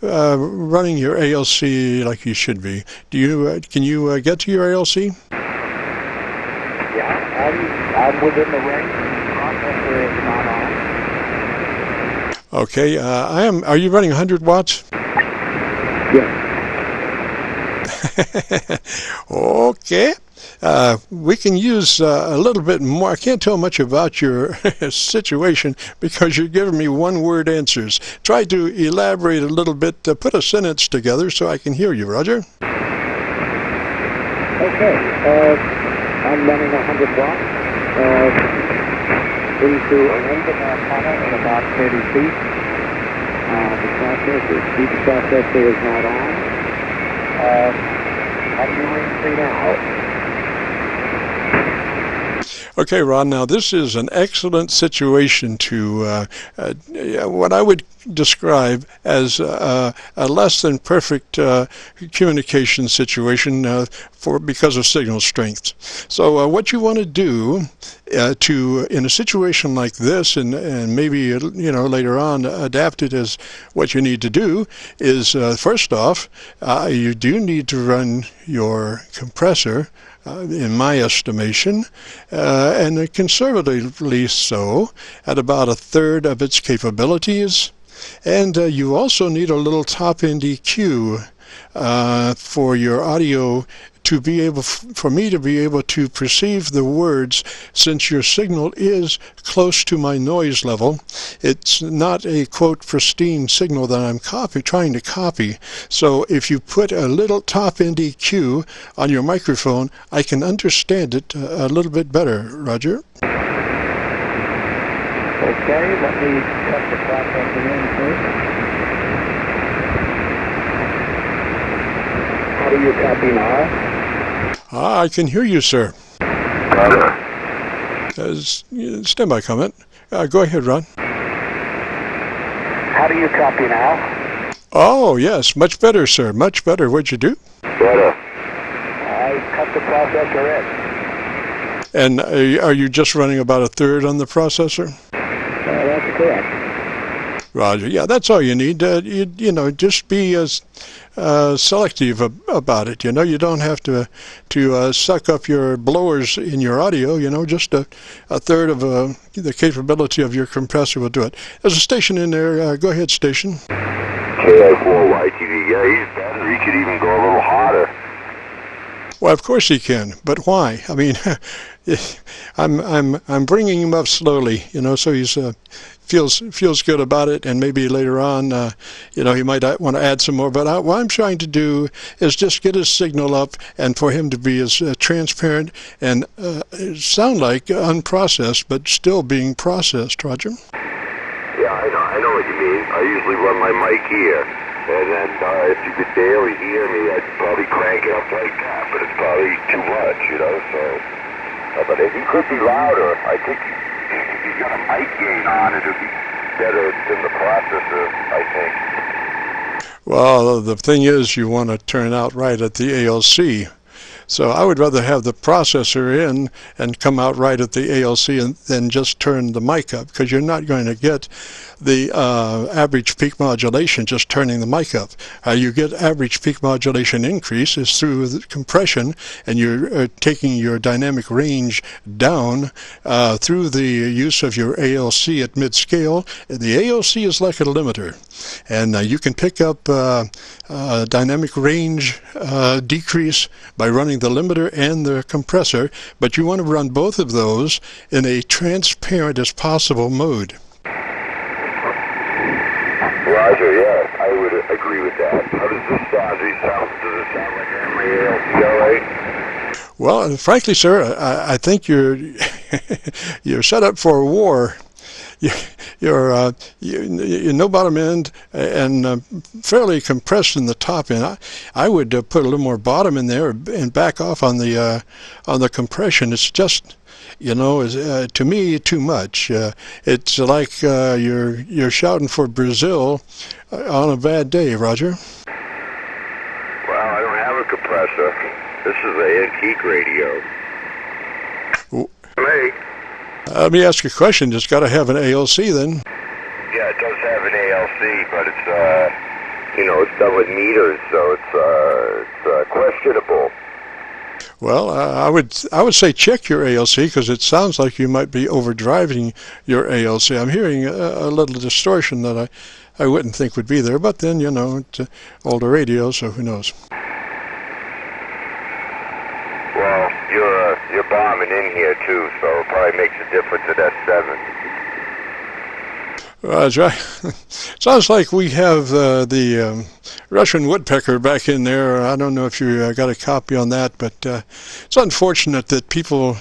running your ALC like you should be. Can you get to your ALC? Yeah, I'm within the range. The processor is not on. Okay, I am. Are you running 100 watts? Yes. Okay. We can use a little bit more. I can't tell much about your situation because you're giving me one-word answers. Try to elaborate a little bit. Put a sentence together so I can hear you, Roger. Okay. I'm running 100 watts into a wind antenna at about 30 feet. The processor, speech processor is not on. How do you ring me now? Okay, Ron, now this is an excellent situation to what I would describe as a less than perfect communication situation because of signal strength. So what you want to do in a situation like this, and maybe later on adapt it as what you need to do, is first off, you do need to run your compressor, in my estimation, and conservatively so, at about a third of its capabilities. And you also need a little top-end EQ for your audio to be able, for me to be able to perceive the words, since your signal is close to my noise level. It's not a, quote, pristine signal that I'm trying to copy. So if you put a little top-end EQ on your microphone, I can understand it a little bit better. Roger? Okay, let me cut the processor in first. How do you copy now? I can hear you, sir. Standby comment. Go ahead, Ron. How do you copy now? Oh, yes, much better, sir. Much better. What'd you do? Better. I cut the processor in. And are you just running about a third on the processor? That's correct. Roger. Yeah, that's all you need. Just be as selective about it. You don't have to suck up your blowers in your audio. Just a third of the capability of your compressor will do it. There's a station in there. Go ahead, station. KI4YTV. Yeah, he's better. He could even go a little hotter. Well, of course he can, but why? I mean, I'm bringing him up slowly, so he's feels good about it, and maybe later on, he might want to add some more. But what I'm trying to do is just get his signal up, and for him to be as transparent and sound like unprocessed, but still being processed. Roger? Yeah, I know what you mean. I usually run my mic here. And then if you could barely hear me, I'd probably crank it up like that, but it's probably too much, so. But if he could be louder, I think if he's got a mic gain on, it would be better than the processor, I think. Well, the thing is, you want to turn out right at the ALC. So I would rather have the processor in and come out right at the ALC than just turn the mic up, because you're not going to get the average peak modulation just turning the mic up. You get average peak modulation increase is through the compression, and you're taking your dynamic range down through the use of your ALC at mid-scale. The ALC is like a limiter, and you can pick up dynamic range decrease by running the limiter and the compressor, but you want to run both of those in a transparent as possible mode. Roger, yeah, I would agree with that. How does this sound? Does it sound like my ALC all right? Well, frankly, sir, I think you're set up for a war. You're no bottom end and fairly compressed in the top end. I would put a little more bottom in there and back off on the compression. It's just, to me, too much. It's like you're shouting for Brazil on a bad day, Roger. Well, I don't have a compressor. This is an antique radio. Me. Let me ask you a question. It's got to have an ALC then. Yeah, it does have an ALC, but it's it's done with meters, so it's questionable. Well, I would say check your ALC, because it sounds like you might be overdriving your ALC. I'm hearing a little distortion that I wouldn't think would be there, but then it's an older radio, so who knows. Well, you're bombing in here too, so it probably makes a difference at S7. Sounds like we have the Russian woodpecker back in there. I don't know if you got a copy on that, but it's unfortunate that people,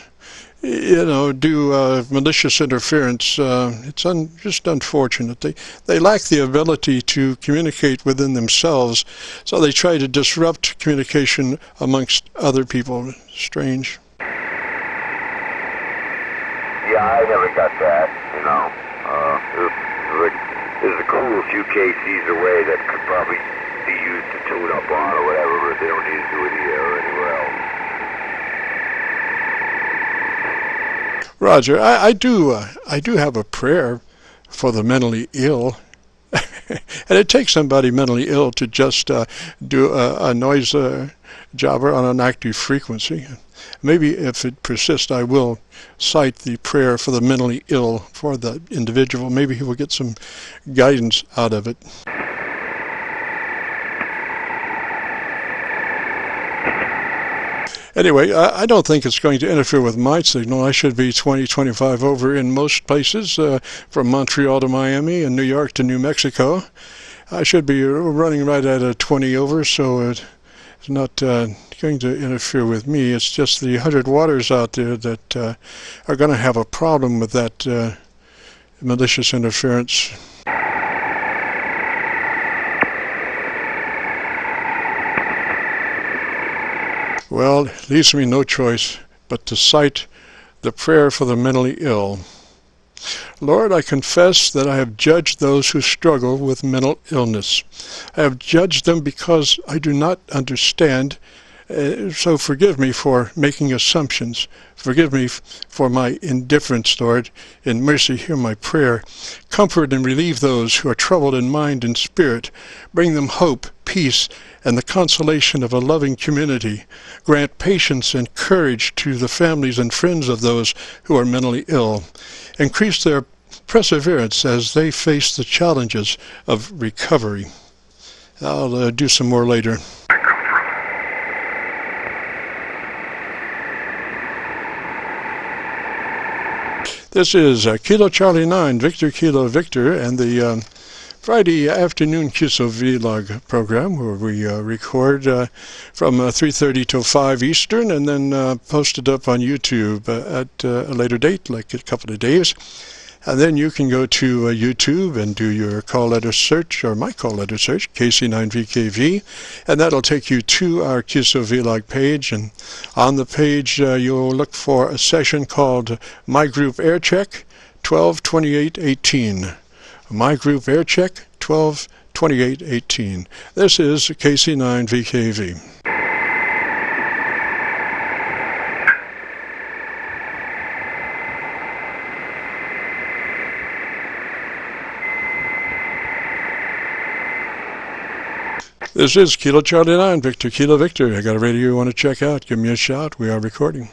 do malicious interference. It's just unfortunate. They lack the ability to communicate within themselves, so they try to disrupt communication amongst other people. Strange. Yeah, I never got that, There's a cool few KCs away that could probably be used to tune up on or whatever, but they don't need to do it here or anywhere else. Roger, I do have a prayer for the mentally ill. And it takes somebody mentally ill to just do a noise jobber on an active frequency. Maybe if it persists, I will cite the prayer for the mentally ill for the individual. Maybe he will get some guidance out of it. Anyway, I don't think it's going to interfere with my signal. I should be 20, 25 over in most places, from Montreal to Miami and New York to New Mexico. I should be running right at a 20 over, so it's not going to interfere with me. It's just the 100 waters out there that are going to have a problem with that malicious interference. Well, it leaves me no choice but to cite the prayer for the mentally ill. Lord, I confess that I have judged those who struggle with mental illness. I have judged them because I do not understand, so forgive me for making assumptions. Forgive me for my indifference, Lord. In mercy, hear my prayer. Comfort and relieve those who are troubled in mind and spirit. Bring them hope, peace, and the consolation of a loving community. Grant patience and courage to the families and friends of those who are mentally ill. Increase their perseverance as they face the challenges of recovery. I'll do some more later. This is Kilo Charlie 9, Victor Kilo Victor, and the Friday afternoon Qso-Vlog program, where we record from 3:30 till 5 Eastern, and then post it up on YouTube at a later date, like a couple of days. And then you can go to YouTube and do your call letter search, or my call letter search, KC9VKV, and that'll take you to our Qso-Vlog page. And on the page, you'll look for a session called My Group Aircheck 122818. My Group Aircheck 122818. This is KC9VKV. This is Kilo Charlie 9, Victor Kilo Victor. I got a radio you want to check out? Give me a shout. We are recording.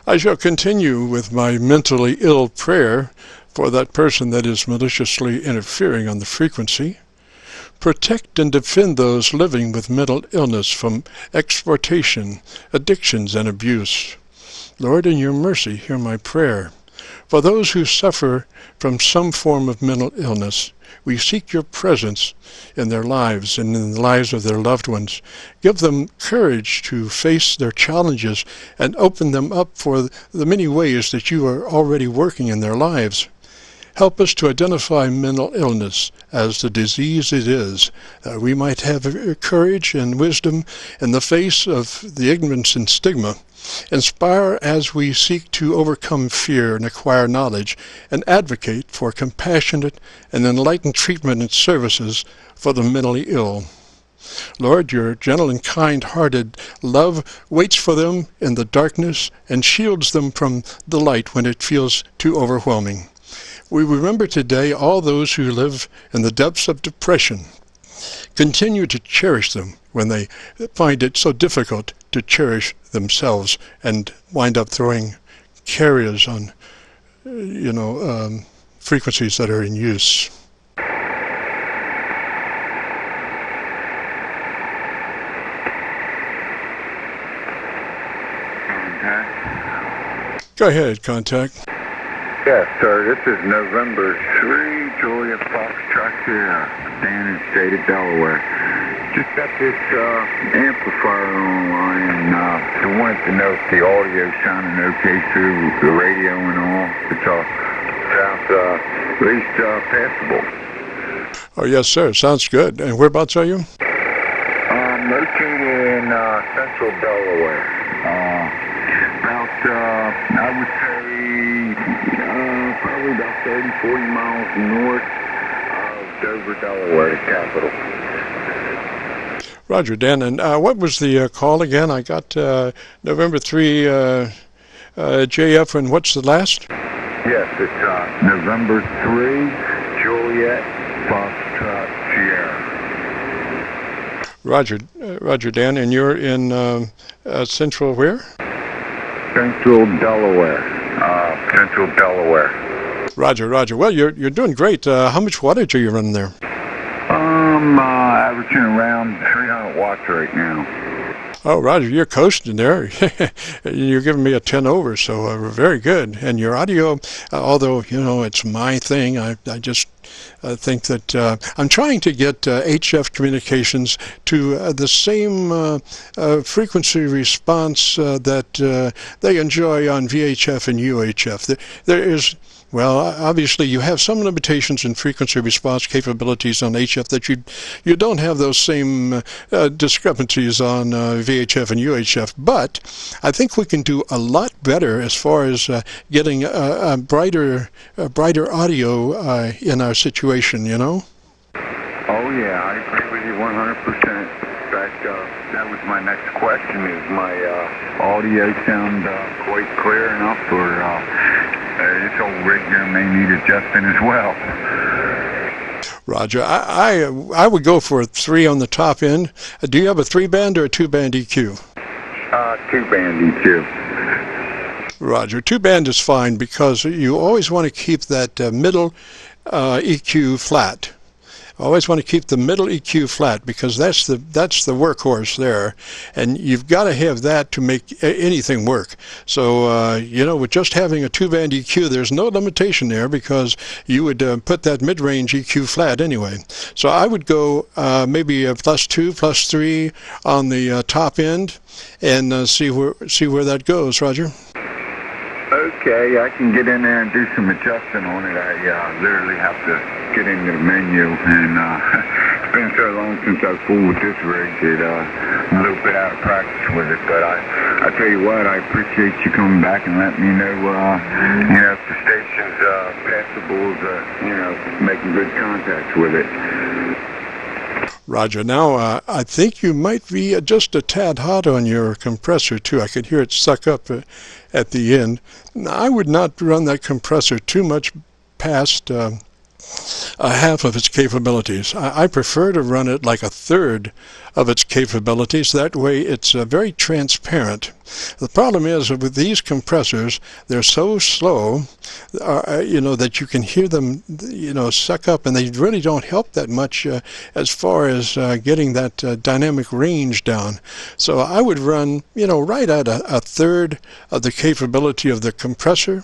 I shall continue with my mentally ill prayer for that person that is maliciously interfering on the frequency. Protect and defend those living with mental illness from exploitation, addictions, and abuse. Lord, in your mercy, hear my prayer. For those who suffer from some form of mental illness, we seek your presence in their lives and in the lives of their loved ones. Give them courage to face their challenges and open them up for the many ways that you are already working in their lives. Help us to identify mental illness as the disease it is, that we might have courage and wisdom in the face of the ignorance and stigma. Inspire as we seek to overcome fear and acquire knowledge, and advocate for compassionate and enlightened treatment and services for the mentally ill. Lord, your gentle and kind-hearted love waits for them in the darkness and shields them from the light when it feels too overwhelming. We remember today all those who live in the depths of depression. Continue to cherish them when they find it so difficult to cherish themselves and wind up throwing carriers on, frequencies that are in use. Go ahead, contact. Yes, sir. This is November 3, Juliet Foxtrot Sierra, Dan in the state of Delaware. Just got this amplifier online, and I wanted to know if the audio sounding okay through the radio and all. It all sounds at least passable. Oh, yes, sir. Sounds good. And whereabouts are you? I'm located in central Delaware. About, I would say, probably about 30, 40 miles north of Dover, Delaware, the capital. Roger, Dan. And what was the call again? I got November 3 JF, and what's the last? Yes, it's November 3, Juliet Foxtrot Sierra. Roger, Dan. And you're in central where? Central Delaware. Central Delaware. Roger. Well, you're doing great. How much wattage are you running there? Averaging around 300 watts right now. Oh, Roger, you're coasting there. You're giving me a 10 over, so very good. And your audio, although, it's my thing, I just think that I'm trying to get HF communications to the same frequency response that they enjoy on VHF and UHF. There is... Well, obviously, you have some limitations in frequency response capabilities on HF that you don't have those same discrepancies on VHF and UHF. But I think we can do a lot better as far as getting a brighter audio in our situation. Oh yeah, I agree with you 100%. In fact, that was my next question: is my audio sound quite clear enough for? This old rig here may need adjusting as well. Roger. I would go for a 3 on the top end. Do you have a 3-band or a 2-band EQ? 2-band EQ. Roger. 2-band is fine because you always want to keep that middle EQ flat. Always want to keep the middle EQ flat because that's the workhorse there, and you've got to have that to make anything work. So with just having a 2-band EQ, there's no limitation there because you would put that mid-range EQ flat anyway. So I would go maybe a +2, +3 on the top end, and see where that goes. Roger. Okay, I can get in there and do some adjusting on it. I literally have to get into the menu, and it's been so long since I've fooled with this rig that I'm a little bit out of practice with it. But I tell you what, I appreciate you coming back and letting me know, if the station's passable, making good contacts with it. Roger. Now, I think you might be just a tad hot on your compressor, too. I could hear it suck up at the end. Now, I would not run that compressor too much past half of its capabilities. I prefer to run it like a third of its capabilities. That way it's very transparent. The problem is with these compressors, they're so slow, that you can hear them, suck up, and they really don't help that much as far as getting that dynamic range down. So I would run, right at a third of the capability of the compressor,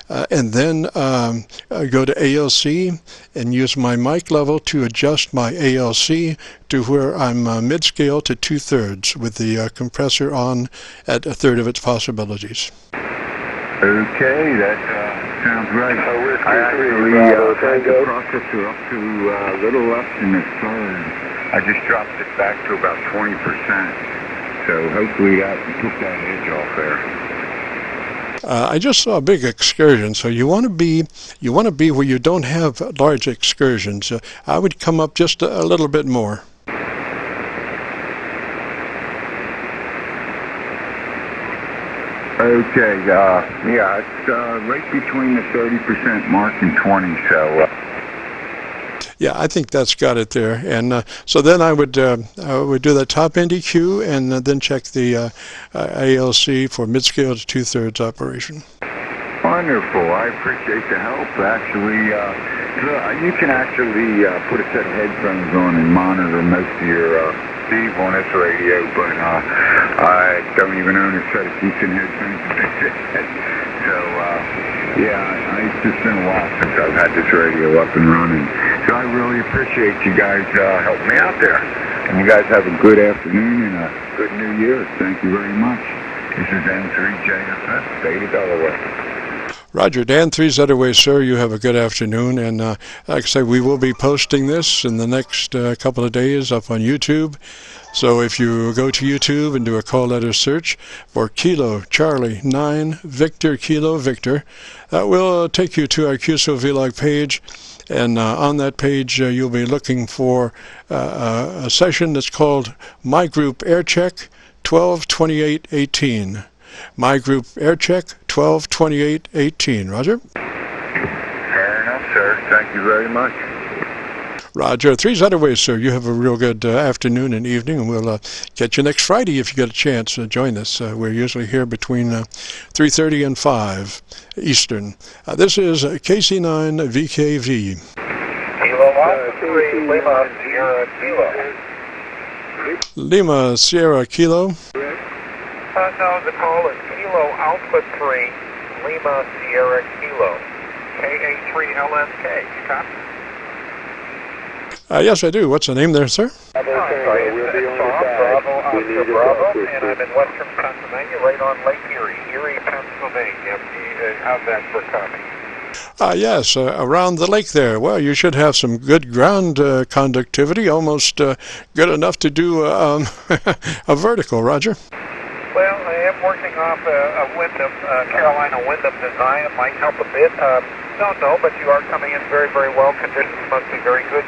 and then go to ALC and use my mic level to adjust my ALC to where I'm mid-scale to 2/3 with the compressor on at a third of its possibilities. Okay, that sounds right. I actually had the processor up to a little less than a third. I just dropped it back to about 20%. So hopefully that took that edge off there. I just saw a big excursion, so you want to be where you don't have large excursions. I would come up just a little bit more. Okay, it's right between the 30% mark and 20, so... Yeah, I think that's got it there. And so then I would do the top end EQ and then check the ALC for mid-scale to 2/3 operation. Wonderful. I appreciate the help. Actually, you can actually put a set of headphones on and monitor most of your speed on this radio, but I don't even own a set of decent headphones. So, yeah, it's just been a while since I've had this radio up and running. So I really appreciate you guys helping me out there. And you guys have a good afternoon and a good New Year. Thank you very much. This is N3JFS, State of Delaware. Roger, Dan, 3's that away, sir. You have a good afternoon. And like I say, we will be posting this in the next couple of days up on YouTube. So if you go to YouTube and do a call letter search for Kilo Charlie 9 Victor Kilo Victor, that will take you to our Qso-Vlog page. And on that page, you'll be looking for a session that's called My Group Aircheck 122818. My Group Aircheck 122818. Roger? Fair enough, sir. Thank you very much. Roger. 3's that away, sir. You have a real good afternoon and evening, and we'll catch you next Friday if you get a chance to join us. We're usually here between 3:30 and 5 Eastern. This is KC9VKV. Kilo Alpha 3, Lima Sierra Kilo. Lima Sierra Kilo. No, the call is Kilo Alpha 3, Lima Sierra Kilo. KA3LSK. You copy? Yes, I do. What's the name there, sir? Sorry, it's Bravo, Oscar Bravo, and I'm in western Pennsylvania, right on Lake Erie, Pennsylvania. How's that for copy? Yes, around the lake there. Well, you should have some good ground conductivity, almost good enough to do a vertical, Roger. Well, I am working off a Wyndham, Carolina Wyndham design. It might help a bit. Don't know, but you are coming in very, very well. Conditions must be very good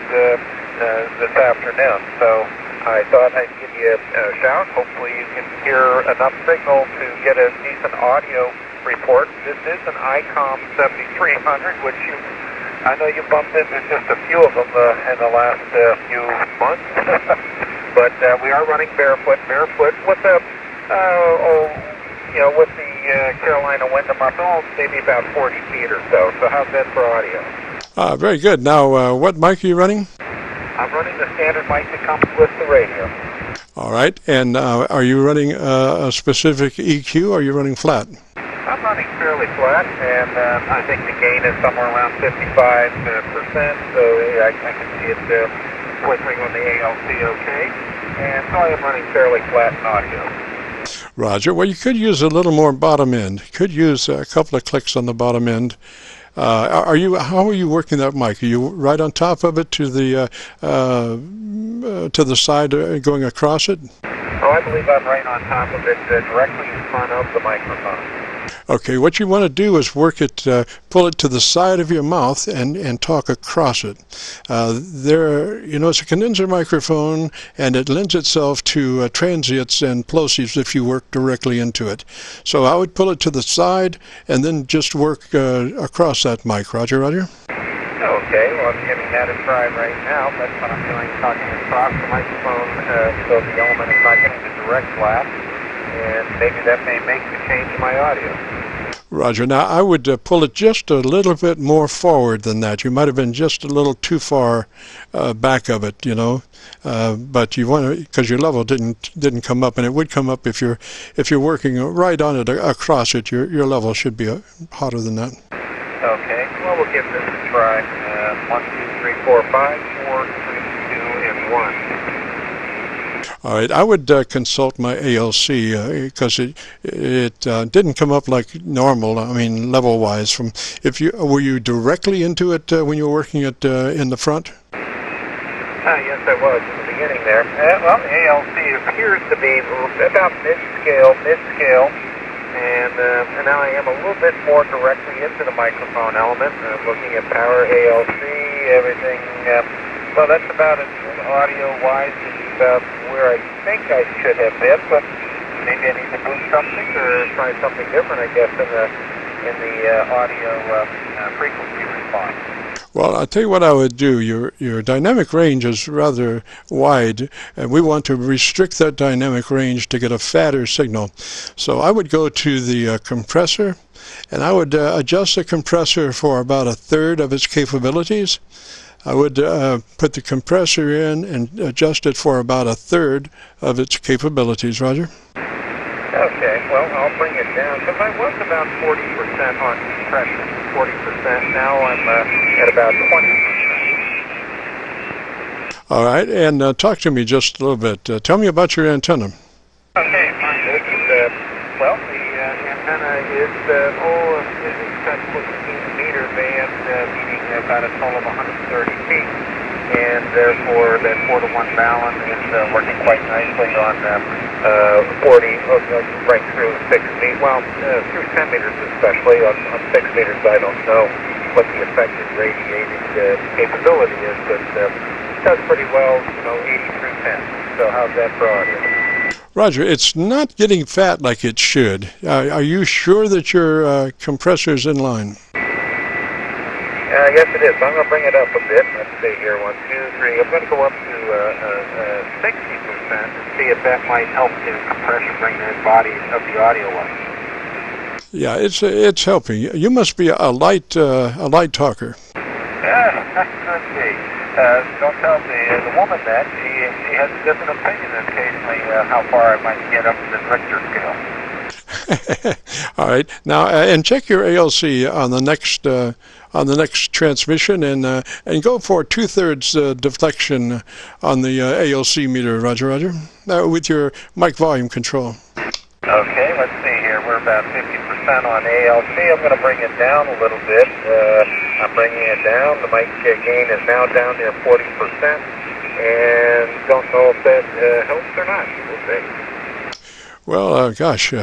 this afternoon. So I thought I'd give you a shout. Hopefully you can hear enough signal to get a decent audio report. This is an ICOM 7300, which I know you bumped into just a few of them in the last few months. But we are running barefoot with a with the Carolina Wyndham up, maybe about 40 feet or so. So how's that for audio? Very good. Now, what mic are you running? I'm running the standard mic that comes with the radio. All right. And are you running a specific EQ, or are you running flat? I'm running fairly flat, and I think the gain is somewhere around 55%, so I can see it flickering on the ALC okay. And so I am running fairly flat in audio. Roger. Well, you could use a little more bottom end. You could use a couple of clicks on the bottom end. How are you working that mic? Are you right on top of it to the side, going across it? Oh, I believe I'm right on top of it, directly in front of the microphone. Okay, what you want to do is work it, pull it to the side of your mouth and talk across it. It's a condenser microphone, and it lends itself to transients and plosives if you work directly into it. So I would pull it to the side and then just work across that mic. Roger, Roger? Okay, well, I'm giving that a try right now. That's what I'm doing, talking across the microphone, so the element is not getting the direct blast, and maybe that may make the change in my audio. Roger. Now, I would pull it just a little bit more forward than that. You might have been just a little too far back of it, but you want to, because your level didn't come up, and it would come up if you're working right on it across it. Your level should be hotter than that. Okay. Well, we'll give this a try. 1, 2, 3, 4, 5, 4, 3, 2, and 1. All right, I would consult my ALC because it didn't come up like normal. I mean, level-wise. Were you directly into it when you were working it in the front? Yes, I was in the beginning there. Well, the ALC appears to be about mid-scale, and now I am a little bit more directly into the microphone element. I'm looking at power, ALC, everything. Well, that's about it audio-wise. Where I think I should have been, but maybe I need to boost something or try something different, I guess, in the audio frequency response. Well, I'll tell you what I would do. Your dynamic range is rather wide, and we want to restrict that dynamic range to get a fatter signal. So I would go to the compressor, and I would adjust the compressor for about a third of its capabilities. I would put the compressor in and adjust it for about a third of its capabilities. Roger? Okay, well, I'll bring it down, because I was about 40% on compression, 40%. Now I'm at about 20%. All right, and talk to me just a little bit. Tell me about your antenna. Okay, fine. This is, well, the antenna is, it's got 15-meter band, meaning about a total of 130 feet. And therefore, that 4-to-1 balance is working quite nicely on 40, right through 6 meters. Well, through 10 meters especially. On 6 meters, I don't know what the effective radiating capability is, but it does pretty well, 80 through 10. So how's that for audio? Roger, it's not getting fat like it should. Are you sure that your compressor's in line? Yes, it is. So I'm going to bring it up a bit. Let's see here. 1, 2, 3. I'm going to go up to 60% and see if that might help the compression, bring the body of the audio up. Yeah, it's helping. You must be a light talker. Let's see. Don't tell the woman that. She has a different opinion occasionally how far I might get up the Richter scale. All right. Now, and check your ALC on the next transmission, and go for 2/3 deflection on the ALC meter. Roger, with your mic volume control. Okay, let's see here. We're about 50% on ALC. I'm going to bring it down a little bit. I'm bringing it down. The mic gain is now down near 40%, and don't know if that helps or not. We'll see. Well, gosh, I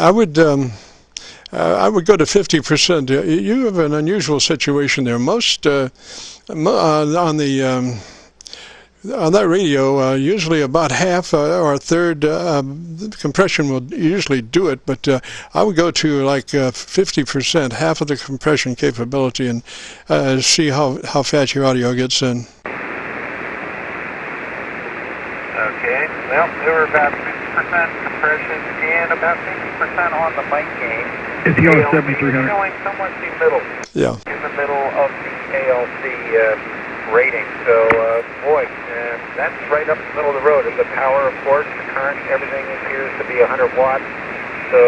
would go to 50%. You have an unusual situation there. Most on that radio, usually about half or a third compression will usually do it, but I would go to like 50%, half of the compression capability, and see how fast your audio gets in. Okay, well, there were about 50% compression and about 50% on the mic gain. It's the R7300. Going somewhat in the middle. Yeah. In the middle of the ALC rating. So, boy, that's right up the middle of the road. And the power, of course, the current, everything appears to be 100 watts. So,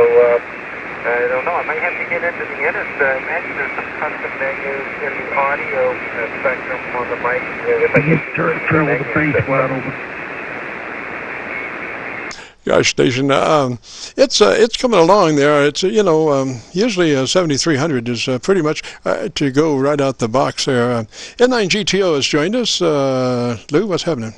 I don't know. I might have to get into the innards. Imagine there's some custom menus in the audio spectrum on the mic. If I get turn the bass wide open. Gosh, station, it's coming along there. It's usually 7300 is pretty much to go right out the box there. N9GTO has joined us. Lou, what's happening?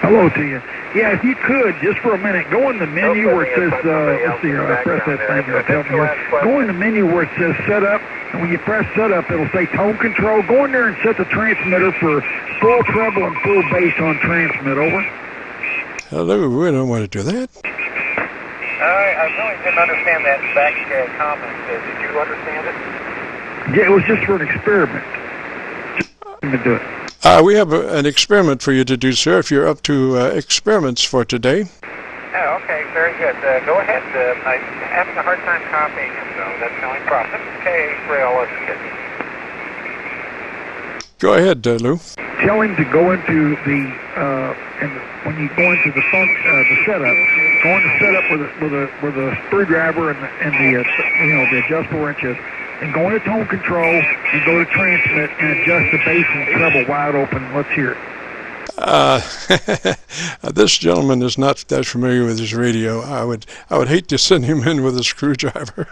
Hello to you. Yeah, if you could, just for a minute, go in the menu where it says, let's see here, I press that thing here, tell me here. Go in the menu where it says setup, and when you press setup, it'll say tone control. Go in there and set the transmitter for full treble and full bass on transmit, over. Hello, we don't want to do that. I really didn't understand that back comment. Did you understand it? Yeah, it was just for an experiment. To do it. We have an experiment for you to do, sir, if you're up to experiments for today. Oh, okay, very good. Go ahead. I'm having a hard time copying it, though. That's the only problem. Okay, Rail, Go ahead, Lou. Tell him to go into the when you go into the setup, go into setup with a screwdriver and the adjustable wrenches, and go into tone control and go to transmit and adjust the bass and treble wide open. Let's hear it. This gentleman is not that familiar with his radio. I would hate to send him in with a screwdriver.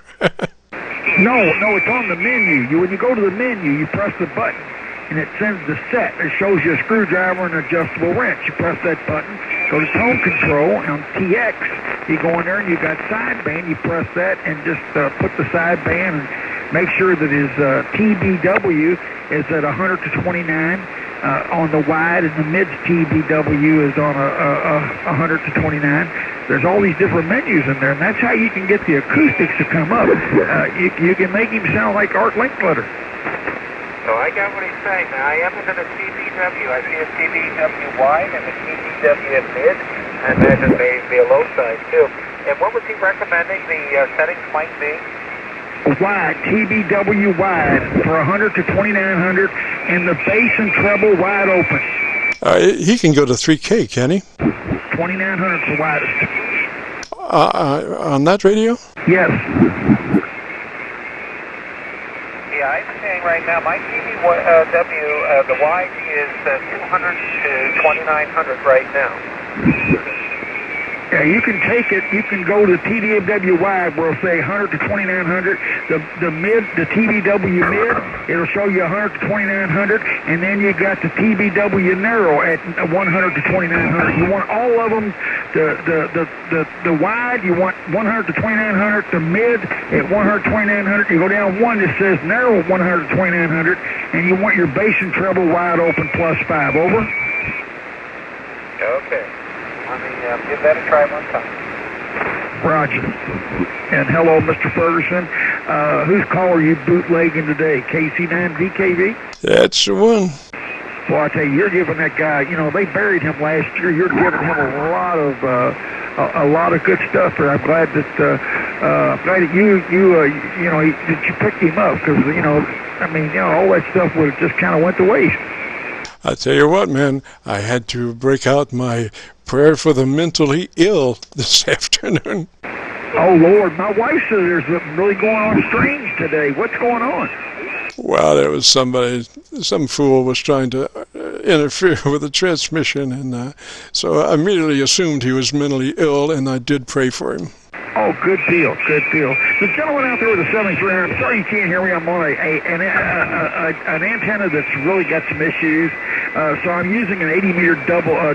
No, it's on the menu. When you go to the menu, you press the button, and it sends the set. It shows you a screwdriver and an adjustable wrench. You press that button, go to tone control, and on TX, you go in there and you got sideband. You press that and just put the sideband and make sure that his TBW is at 100 to 29 on the wide, and the mid TBW is on 100 to 29. There's all these different menus in there, and that's how you can get the acoustics to come up. You can make him sound like Art Linkletter. Oh, I got what he's saying. Now, I am in a TBW. I see a TBW wide and a TBW at mid. I imagine maybe a low side, too. And what was he recommending the settings might be? Wide, TBW wide for 100 to 2900, and the bass and treble wide open. He can go to 3K, can he? 2900 is the widest. On that radio? Yes. Yeah, I'm saying right now, my TVW, the wide is 200 to 2900 right now. Yeah, you can take it. You can go to TVW wide, where it'll say 100 to 2900. The mid, the TVW mid, it'll show you 100 to 2900, and then you got the TVW narrow at 100 to 2900. You want all of them. The wide, you want 100 to 2900. The mid at 100 to 2900. You go down one that says narrow at 100 to 2900, and you want your bass and treble wide open +5. Over. Okay. Let me give that a try one time. Roger. And hello, Mr. Ferguson. Whose call are you bootlegging today? KC9VKV? That's the one. Well, I tell you, you're giving that guy. You know, they buried him last year. You're giving him a lot of good stuff. There, I'm glad that you picked him up, because all that stuff would have just kind of went to waste. I tell you what, man, I had to break out my prayer for the mentally ill this afternoon. Oh, Lord, my wife said there's something really going on strange today. What's going on? Well, there was some fool was trying to interfere with the transmission, and so I immediately assumed he was mentally ill, and I did pray for him. Oh, good deal, good deal. The gentleman out there with the 7300, I'm sorry you can't hear me. I'm on an antenna that's really got some issues. So I'm using an 80-meter a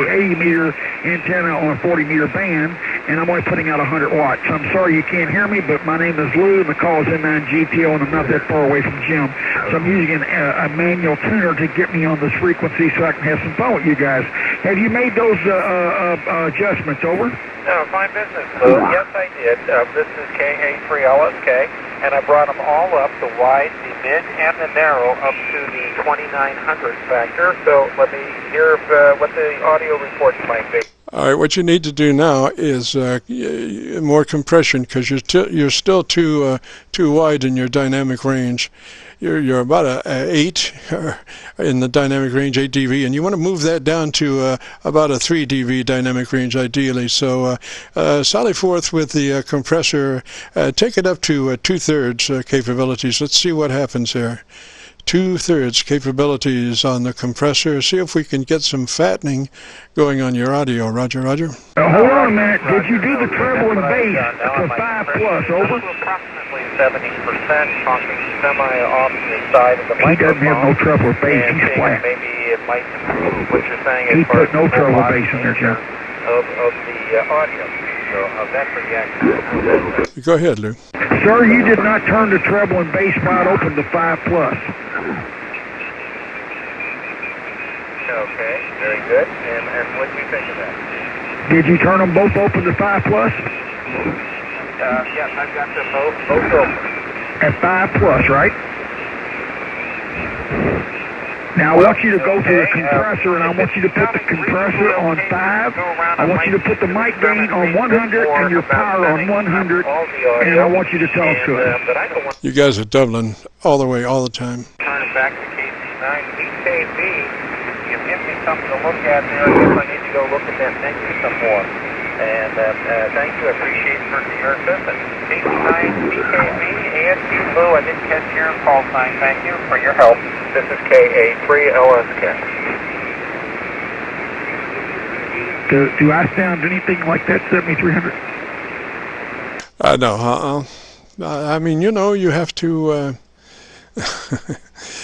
80-meter antenna on a 40-meter band, and I'm only putting out 100 watts. I'm sorry you can't hear me, but my name is Lou, and the call is N9GTO, and I'm not that far away from Jim. So I'm using a manual tuner to get me on this frequency so I can have some fun with you guys. Have you made those adjustments? Over. No, fine business, Lou. Yes, I did. This is KA3LSK, and I brought them all up, the wide, the mid, and the narrow, up to the 2900 factor. So let me hear what the audio reports might be. All right, what you need to do now is more compression, because you're still too wide in your dynamic range. You're about a 8 in the dynamic range, 8 dB, and you want to move that down to about a 3 dB dynamic range ideally. So sally forth with the compressor, take it up to 2/3 capabilities. Let's see what happens here. 2/3 capabilities on the compressor. See if we can get some fattening going on your audio. Roger, Roger. Hold on a minute. Did you do the treble and bass to 5+? Over. Approximately 70%, talking semi-off to the side of the microphone. He doesn't have no treble or bass. He's flat. Maybe it might improve what you're saying. He put no treble or bass in there, Jim. Of the audio. So that's reaction. Go ahead, Lou. Sir, you did not turn the treble and bass wide open to 5+. Okay, very good. And what do you think of that? Did you turn them both open to 5+? Yes, I've got them both open. At 5+, right? Now I want you to go to the compressor, and I want you to put the compressor on 5. I want you to put the mic gain on 100 and your power on 100, and I want you to talk to it. You guys are doubling all the way, all the time. Turning back to KC9VKV, you've given me something to look at there. I guess I need to go look at that menu some more. And thank you, I appreciate your assistance. KC9VKV, ASQ Lou, I didn't catch your call sign. Thank you for your help. This is KA3LSK. Do I sound anything like that 7300? No, I mean, you have to.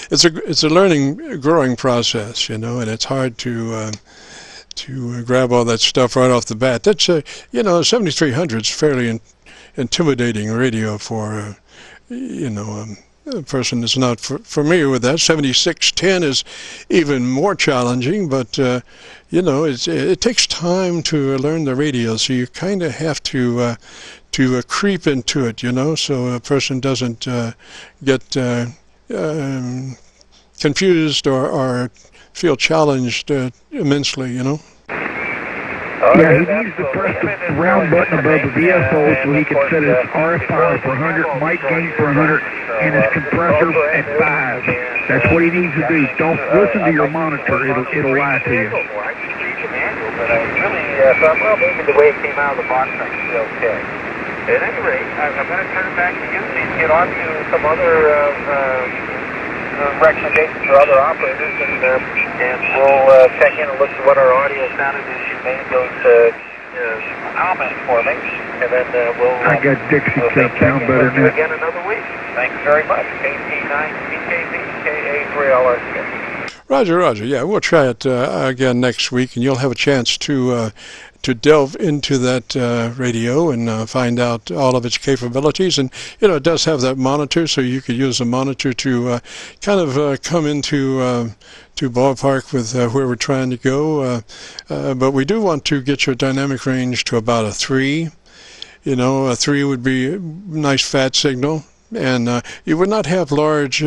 It's a learning, growing process, and it's hard to grab all that stuff right off the bat. That's 7300 is fairly intimidating radio for a person that's not familiar with that. 7610 is even more challenging, but it takes time to learn the radio, so you kind of have to creep into it, so a person doesn't get confused or feel challenged immensely, Yeah, he needs to press the round button above the VSO so he can set his RF power for 100, mic gain for 100, and his compressor at 5. That's what he needs to do. Don't listen to your monitor. It'll lie to you. I just read the manual, but I really thought, well, maybe the way it came out of the box might be okay. At any rate, I'm going to turn it back to you so you can get on to some other recommendations for other operators, and we'll check in and look at what our audio sounded as you made those comments for me, and then we'll... I got Dixie Cake down better than that. Again another week. Thanks very much. KC9VKV, KA3LRC. Roger. Yeah, we'll try it again next week, and you'll have a chance to delve into that radio and find out all of its capabilities. And it does have that monitor, so you could use the monitor to kind of come into to ballpark with where we're trying to go. But we do want to get your dynamic range to about a 3. A 3 would be a nice fat signal. And you would not have large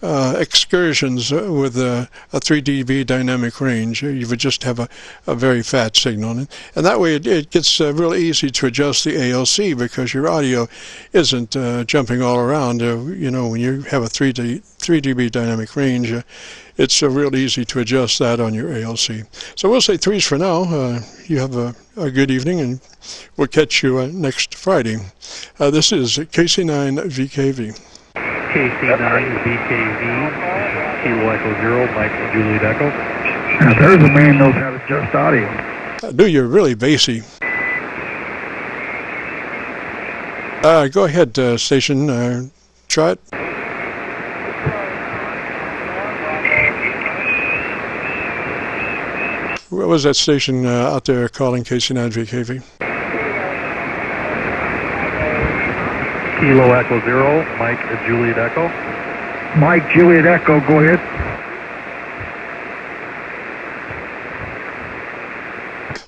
excursions with a 3 dB dynamic range. You would just have a very fat signal. And that way it gets real easy to adjust the ALC because your audio isn't jumping all around. When you have a 3 dB dynamic range, it's real easy to adjust that on your ALC. So we'll say 3s for now. You have a good evening, and we'll catch you next Friday. This is KC9VKV. KC9VKV, Kilo Echo Zero, Mike Juliet Echo. Now there's a man knows how to adjust audio. I knew you're really bassy. Go ahead, station. Try it. What was that station out there calling KC9VKV? Kilo Echo Zero, Mike Juliet Echo. Mike Juliet Echo, go ahead.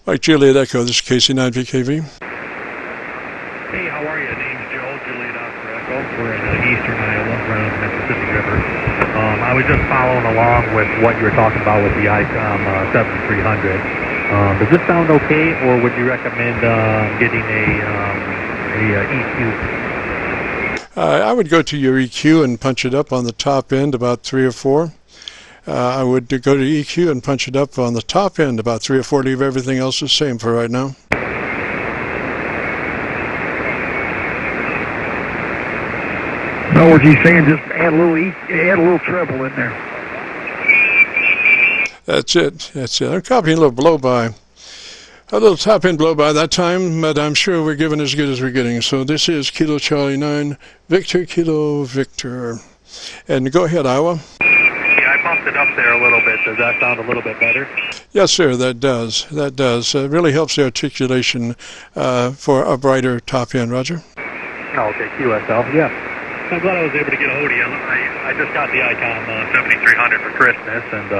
Mike Juliet Echo, this is KC9VKV. Hey, how are you? Name's Joe, Juliet Oscar Echo. We're in eastern Iowa, right on the Mississippi River. I was just following along with what you were talking about with the ICOM 7300. Does this sound okay, or would you recommend getting a EQ? I would go to your EQ and punch it up on the top end about 3 or 4. I would go to EQ and punch it up on the top end about 3 or 4. Leave everything else the same for right now. No, what he's saying, just add a little treble in there. That's it. I'm copying a little blow-by. A little top-end blow-by that time, but I'm sure we're giving as good as we're getting. So this is Kilo Charlie 9, Victor Kilo Victor. And go ahead, Iowa. Yeah, I bumped it up there a little bit. Does that sound a little bit better? Yes, sir, that does. It really helps the articulation for a brighter top-end, Roger. Oh, okay, QSL, yeah. I'm glad I was able to get a hold of you. I just got the ICOM 7300 for Christmas, and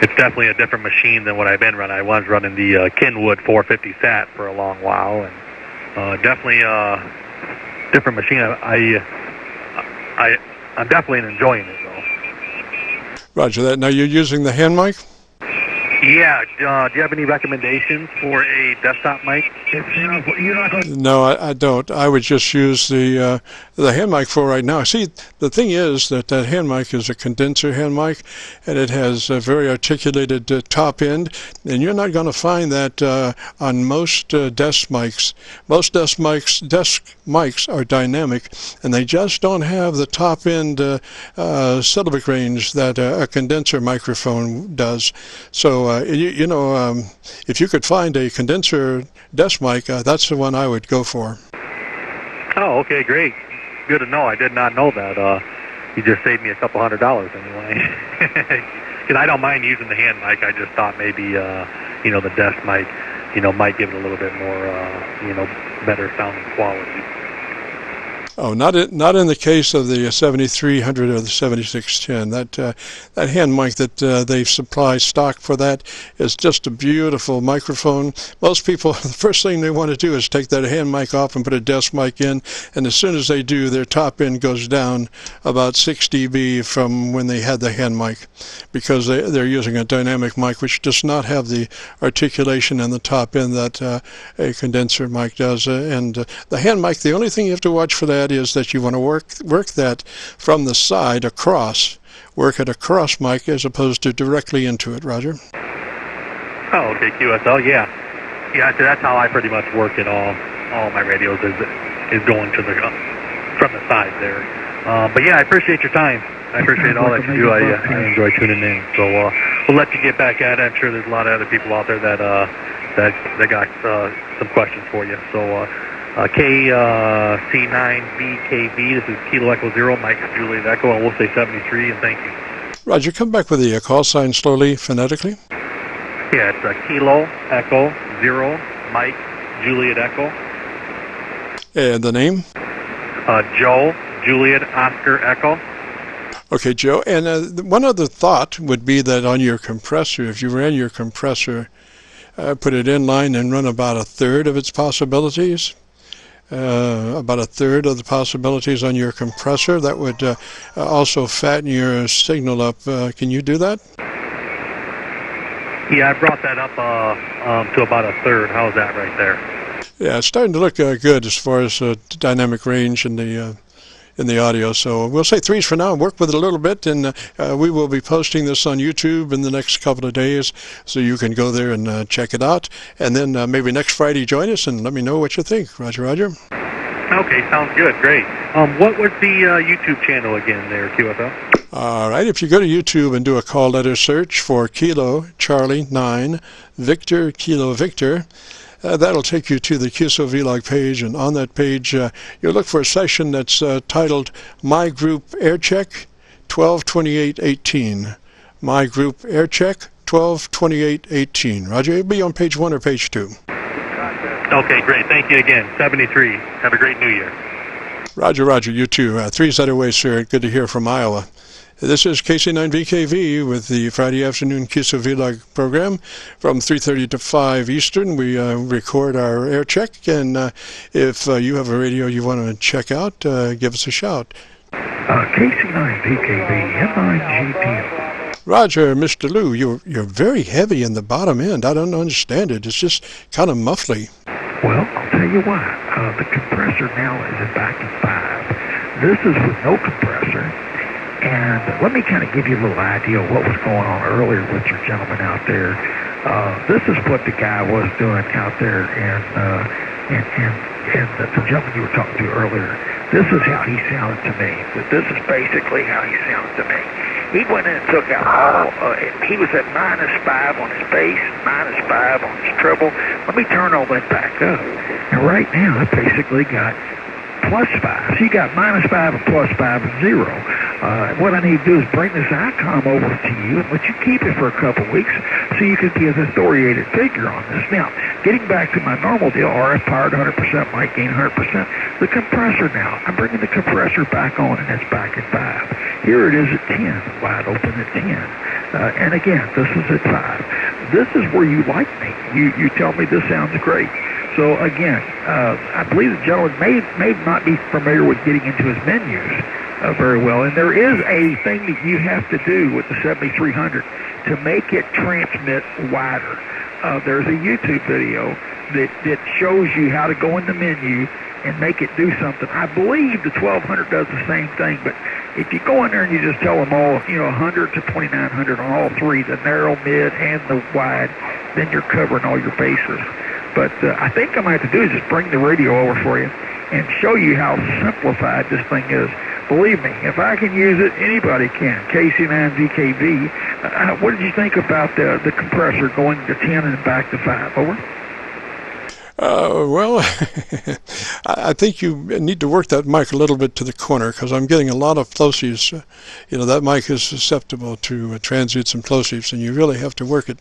it's definitely a different machine than what I've been running. I was running the Kenwood 450 SAT for a long while, and definitely a different machine. I'm definitely enjoying it, though. Roger that. Now you're using the hand mic? Yeah. Do you have any recommendations for a desktop mic? No, I don't. I would just use the hand mic for right now. See, the thing is that hand mic is a condenser hand mic, and it has a very articulated top end, and you're not going to find that on most desk mics. Most desk mics are dynamic, and they just don't have the top end syllabic range that a condenser microphone does. So if you could find a condenser desk mic, that's the one I would go for. Oh, okay, great. Good to know. I did not know that. You just saved me a couple $100 anyway. Because I don't mind using the hand mic. I just thought maybe, the desk mic, might give it a little bit more, better sounding quality. Oh, not in the case of the 7300 or the 7610. That hand mic that they supply stock for that is just a beautiful microphone. Most people, the first thing they want to do is take that hand mic off and put a desk mic in, and as soon as they do, their top end goes down about 6 dB from when they had the hand mic, because they're using a dynamic mic which does not have the articulation in the top end that a condenser mic does. And the hand mic, the only thing you have to watch for that is that you want to work that from the side across. Work it across mic as opposed to directly into it, Roger. Oh, okay, QSL, yeah. Yeah, that's how I pretty much work it all my radios is going to the from the side there. But yeah, I appreciate your time. I appreciate all that you do. I enjoy tuning in. So we'll let you get back at it. I'm sure there's a lot of other people out there that got some questions for you. So KC9VKV, this is Kilo Echo 0, Mike Juliet Echo, and we'll say 73, and thank you. Roger, come back with the call sign slowly, phonetically. Yeah, it's Kilo Echo 0, Mike Juliet Echo. And the name? Joe Juliet Oscar Echo. Okay, Joe. And one other thought would be that on your compressor, if you ran your compressor, put it in line and run about a third of its possibilities, about a third of the possibilities on your compressor, that would also fatten your signal up. Can you do that? Yeah, I brought that up to about a third. How's that right there? Yeah, it's starting to look good as far as dynamic range in the audio. So we'll say 3s for now and work with it a little bit, and we will be posting this on YouTube in the next couple of days, so you can go there and check it out. And then maybe next Friday join us and let me know what you think. Roger. Okay, sounds good. Great. What was the YouTube channel again there, QFL? All right, if you go to YouTube and do a call letter search for Kilo Charlie 9 Victor Kilo Victor, that'll take you to the Qso-Vlog page, and on that page you'll look for a section that's titled My Group Aircheck 122818. My Group Aircheck 122818. Roger, it'll be on page 1 or page 2. Okay, great. Thank you again. 73. Have a great New Year. Roger, you too. 3's that way, sir. Good to hear from Iowa. This is KC9VKV with the Friday afternoon Qso-Vlog program from 3:30 to 5 Eastern. We record our air check, and if you have a radio you want to check out, give us a shout. KC9VKV, MIGPO. Roger, Mr. Lou, you're very heavy in the bottom end. I don't understand it. It's just kind of muffly. Well, I'll tell you why. The compressor now is back in 5. This is with no compressor. And let me kind of give you a little idea of what was going on earlier with your gentleman out there. This is what the guy was doing out there, and the gentleman you were talking to earlier. This is how he sounded to me. This is basically how he sounded to me. He went in and took out all. He was at -5 on his bass, -5 on his treble. Let me turn all that back up. And right now, I basically got +5. So you got -5 and +5 and 0. What I need to do is bring this ICOM over to you and let you keep it for a couple weeks so you can be an authoritated figure on this. Now, getting back to my normal deal, RF powered 100%, mic gain 100%. The compressor now, I'm bringing the compressor back on, and it's back at 5. Here it is at 10, wide open at 10. And again, this is at 5. This is where you like me. You tell me this sounds great. So again, I believe the gentleman may not be familiar with getting into his menus very well, and there is a thing that you have to do with the 7300 to make it transmit wider. There's a YouTube video that shows you how to go in the menu and make it do something. I believe the 1200 does the same thing, but if you go in there and you just tell them all, 100 to 2900 on all 3, the narrow, mid, and the wide, then you're covering all your bases. But I think I might have to do is just bring the radio over for you and show you how simplified this thing is. Believe me, if I can use it, anybody can. KC9VKV. What did you think about the compressor going to 10 and back to 5? Over. Well, I think you need to work that mic a little bit to the corner because I'm getting a lot of plosives. That mic is susceptible to transients and plosives, and you really have to work it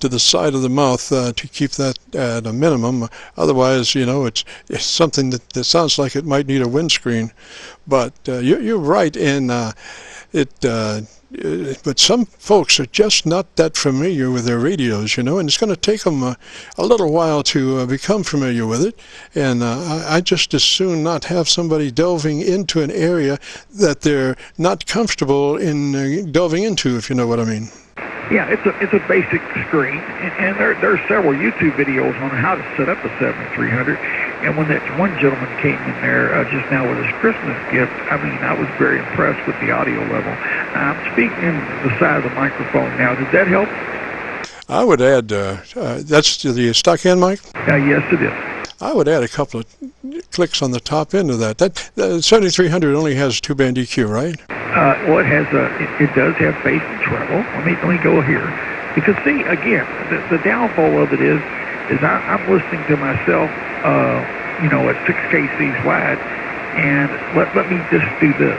to the side of the mouth to keep that at a minimum. Otherwise, it's something that sounds like it might need a windscreen. But you're right in but some folks are just not that familiar with their radios, and it's going to take them a little while to become familiar with it. And I just as soon not have somebody delving into an area that they're not comfortable in delving into, if you know what I mean. Yeah, it's a basic screen, and there are several YouTube videos on how to set up a 7300. And when that one gentleman came in there just now with his Christmas gift, I was very impressed with the audio level. I'm speaking the side of the microphone now. Did that help? I would add, that's the stock hand mic? Yes, it is. I would add a couple of clicks on the top end of that. That 7300 only has 2-band EQ, right? Well, it does have bass and treble. Let me go here, because see, again, the downfall of it is I'm listening to myself, at 6 kcs wide, and let me just do this.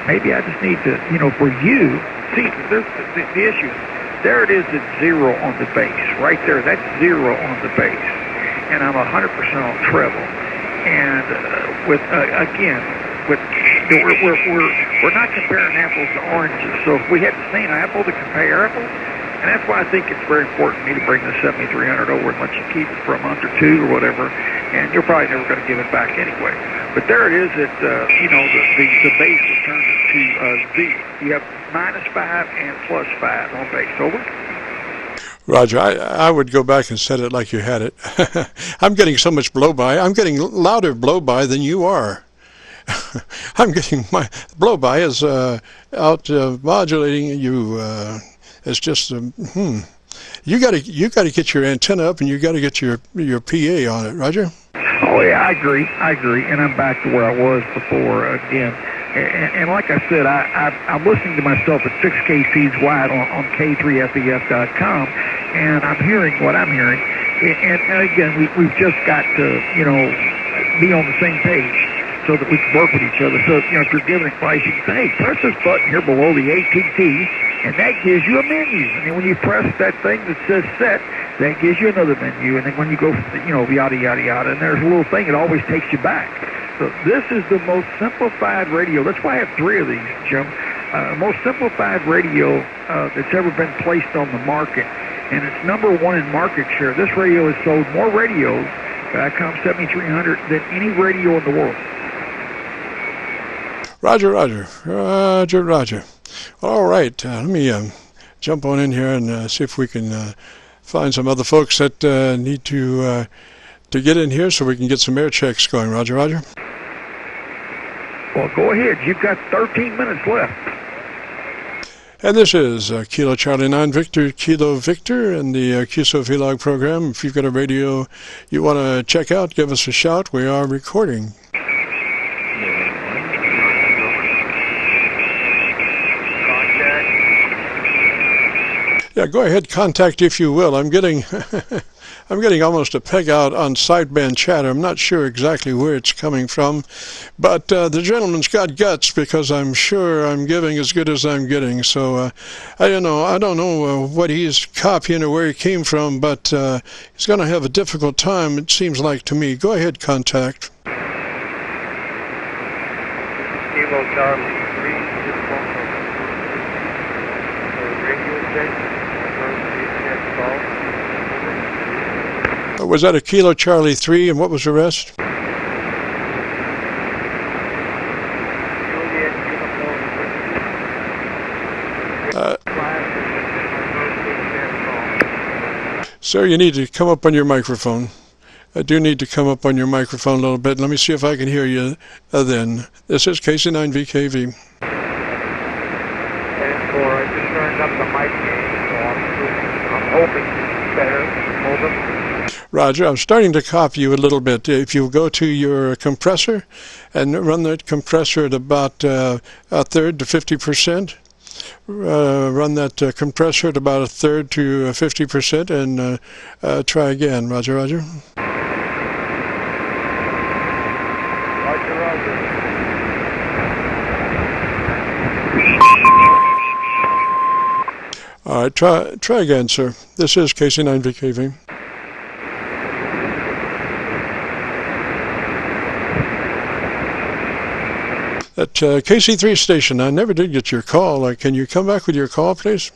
Maybe I just need to, for you, see, there's the issue. There it is at 0 on the bass, right there. That's 0 on the bass, and I'm 100% on treble. And we're not comparing apples to oranges. So if we had the same apple to compare apples, and that's why I think it's very important for me to bring the 7300 over and let you keep it for a month or two or whatever, and you're probably never going to give it back anyway. But there it is at, the bass will turn to Z. You have -5 and +5 on bass. Over. Roger, I would go back and set it like you had it. I'm getting so much blow-by. I'm getting louder blow-by than you are. I'm getting my blow-by is out modulating you. It's just you got to get your antenna up, and you got to get your PA on it, Roger. Oh yeah, I agree, and I'm back to where I was before again. And like I said, I'm listening to myself at 6 kcs wide on K3FEF.com, and I'm hearing what I'm hearing. And again, we've just got to be on the same page, so that we can work with each other. So, if you're giving advice, you can say, hey, press this button here below the ATT, and that gives you a menu. And then when you press that thing that says set, that gives you another menu. And then when you go, yada, yada, yada, and there's a little thing, it always takes you back. So this is the most simplified radio. That's why I have 3 of these, Jim. Most simplified radio that's ever been placed on the market. And it's #1 in market share. This radio has sold more radios, the ICOM 7300, than any radio in the world. Roger. All right, let me jump on in here and see if we can find some other folks that need to get in here so we can get some air checks going. Roger. Well, go ahead. You've got 13 minutes left. And this is Kilo Charlie 9 Victor Kilo Victor and the Qso-Vlog program. If you've got a radio you want to check out, give us a shout. We are recording. Yeah, go ahead, contact if you will. I'm getting almost a peg out on sideband chatter. I'm not sure exactly where it's coming from, but the gentleman's got guts, because I'm sure I'm giving as good as I'm getting. So I don't know what he's copying or where he came from, but he's going to have a difficult time, it seems like to me. Go ahead, contact. Kilo Charlie 3, radio check. Was that a Kilo Charlie 3, and what was the rest? Sir, you need to come up on your microphone. I do need to come up on your microphone a little bit. Let me see if I can hear you then. This is KC9VKV. I just turned up the mic gain, so I'm hoping it's better. Over. Roger, I'm starting to copy you a little bit. If you go to your compressor and run that compressor at about a third to 50%, run that compressor at about a third to 50%, and try again. Roger. All right, try again, sir. This is KC9VKV. At KC3 station, I never did get your call. Can you come back with your call, please?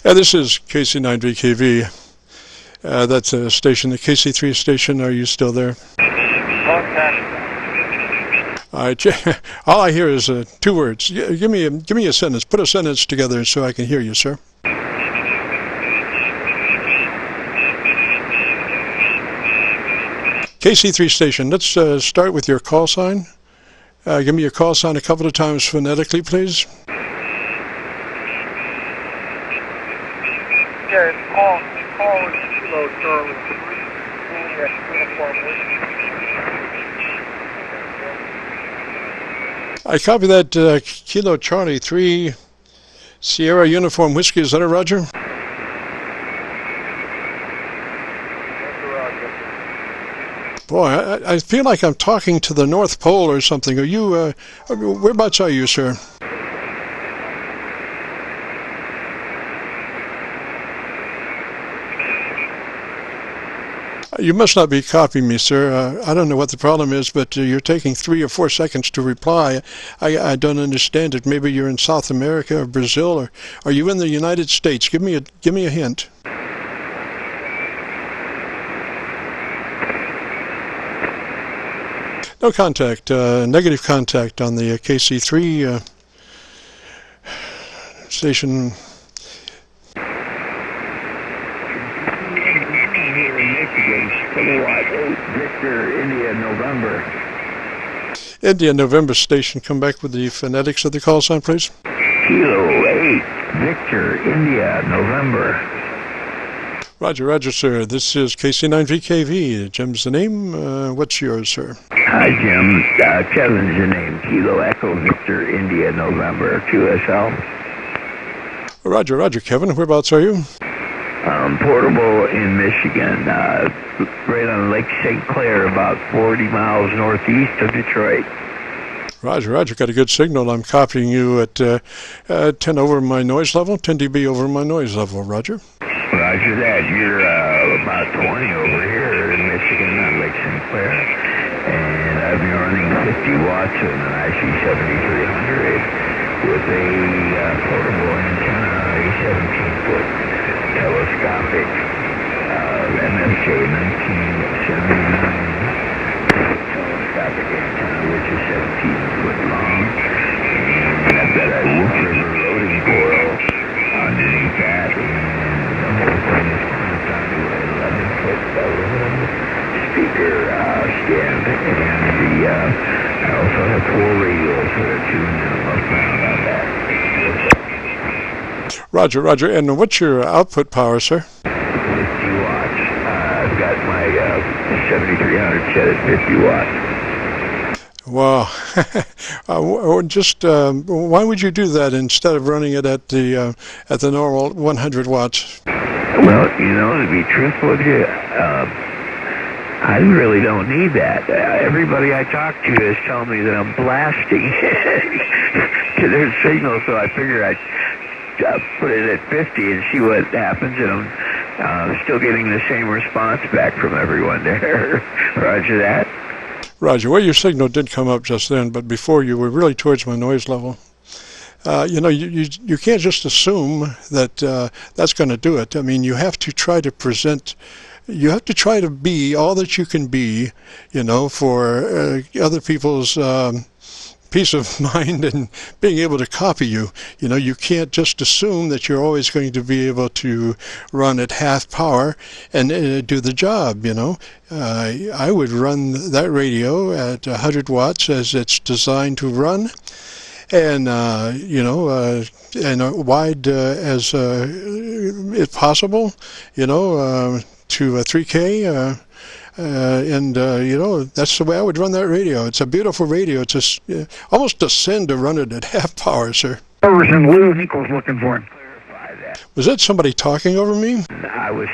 This is KC9VKV. That's a station, the KC3 station. Are you still there? All right. All I hear is 2 words. Give me a sentence. Put a sentence together so I can hear you, sir. KC3 station. Let's start with your call sign. Give me your call sign a couple of times phonetically, please. Yeah, it's call Kilo Charlie 3 uniform whiskey. I copy that Kilo Charlie 3 Sierra uniform whiskey. Is that a Roger? Boy, I feel like I'm talking to the North Pole or something. Are you, whereabouts are you, sir? You must not be copying me, sir. I don't know what the problem is, but you're taking 3 or 4 seconds to reply. I don't understand it. Maybe you're in South America or Brazil, or are you in the United States? Give me a hint. No contact, negative contact on the KC3 station. Victor, India, November. India, November station. Come back with the phonetics of the call sign, please. Kilo 8, Victor, India, November. Roger, Roger, sir. This is KC9VKV. Jim's the name. What's yours, sir? Hi, Jim. Kevin's the name. Kilo Echo, Victor, India, November, QSL. Roger, Roger, Kevin. Whereabouts are you? Portable in Michigan, right on Lake St. Clair, about 40 miles northeast of Detroit. Roger, Roger, got a good signal. I'm copying you at 10 over my noise level, 10 dB over my noise level, Roger. Roger that. You're about 20 over here in Michigan on Lake St. Clair, and I've been running 50 watts of an IC7300 with a portable antenna, a 17-foot telescopic MFJ 1979 telescopic antenna, which is 17 foot long, and I've got a Wolf River loading coil underneath that, and the whole thing is clamped onto an 11-foot aluminum speaker stand, and I also have 4 radios that are tuned and upbound on that. Roger, Roger. And what's your output power, sir? 50 watts. I've got my 7300 set at 50 watts. Wow. Just why would you do that instead of running it at the normal 100 watts? Well, to be truthful with you, I really don't need that. Everybody I talk to is telling me that I'm blasting to their signal, so I figure I'd put it at 50 and see what happens, and I'm still getting the same response back from everyone there. Roger that. Roger. Well, your signal did come up just then, but before you were really towards my noise level. You can't just assume that that's going to do it. I mean, you have to try to present. You have to try to be all that you can be, for other people's peace of mind and being able to copy you. You know, you can't just assume that you're always going to be able to run at half power and do the job, you know. I would run that radio at 100 watts as it's designed to run, and you know, and wide as if possible, you know, to 3K. And you know, that's the way I would run that radio. It's a beautiful radio. It's almost a sin to run it at half power, sir. Ferguson Lou Nichols looking for him. Was that somebody talking over me? I was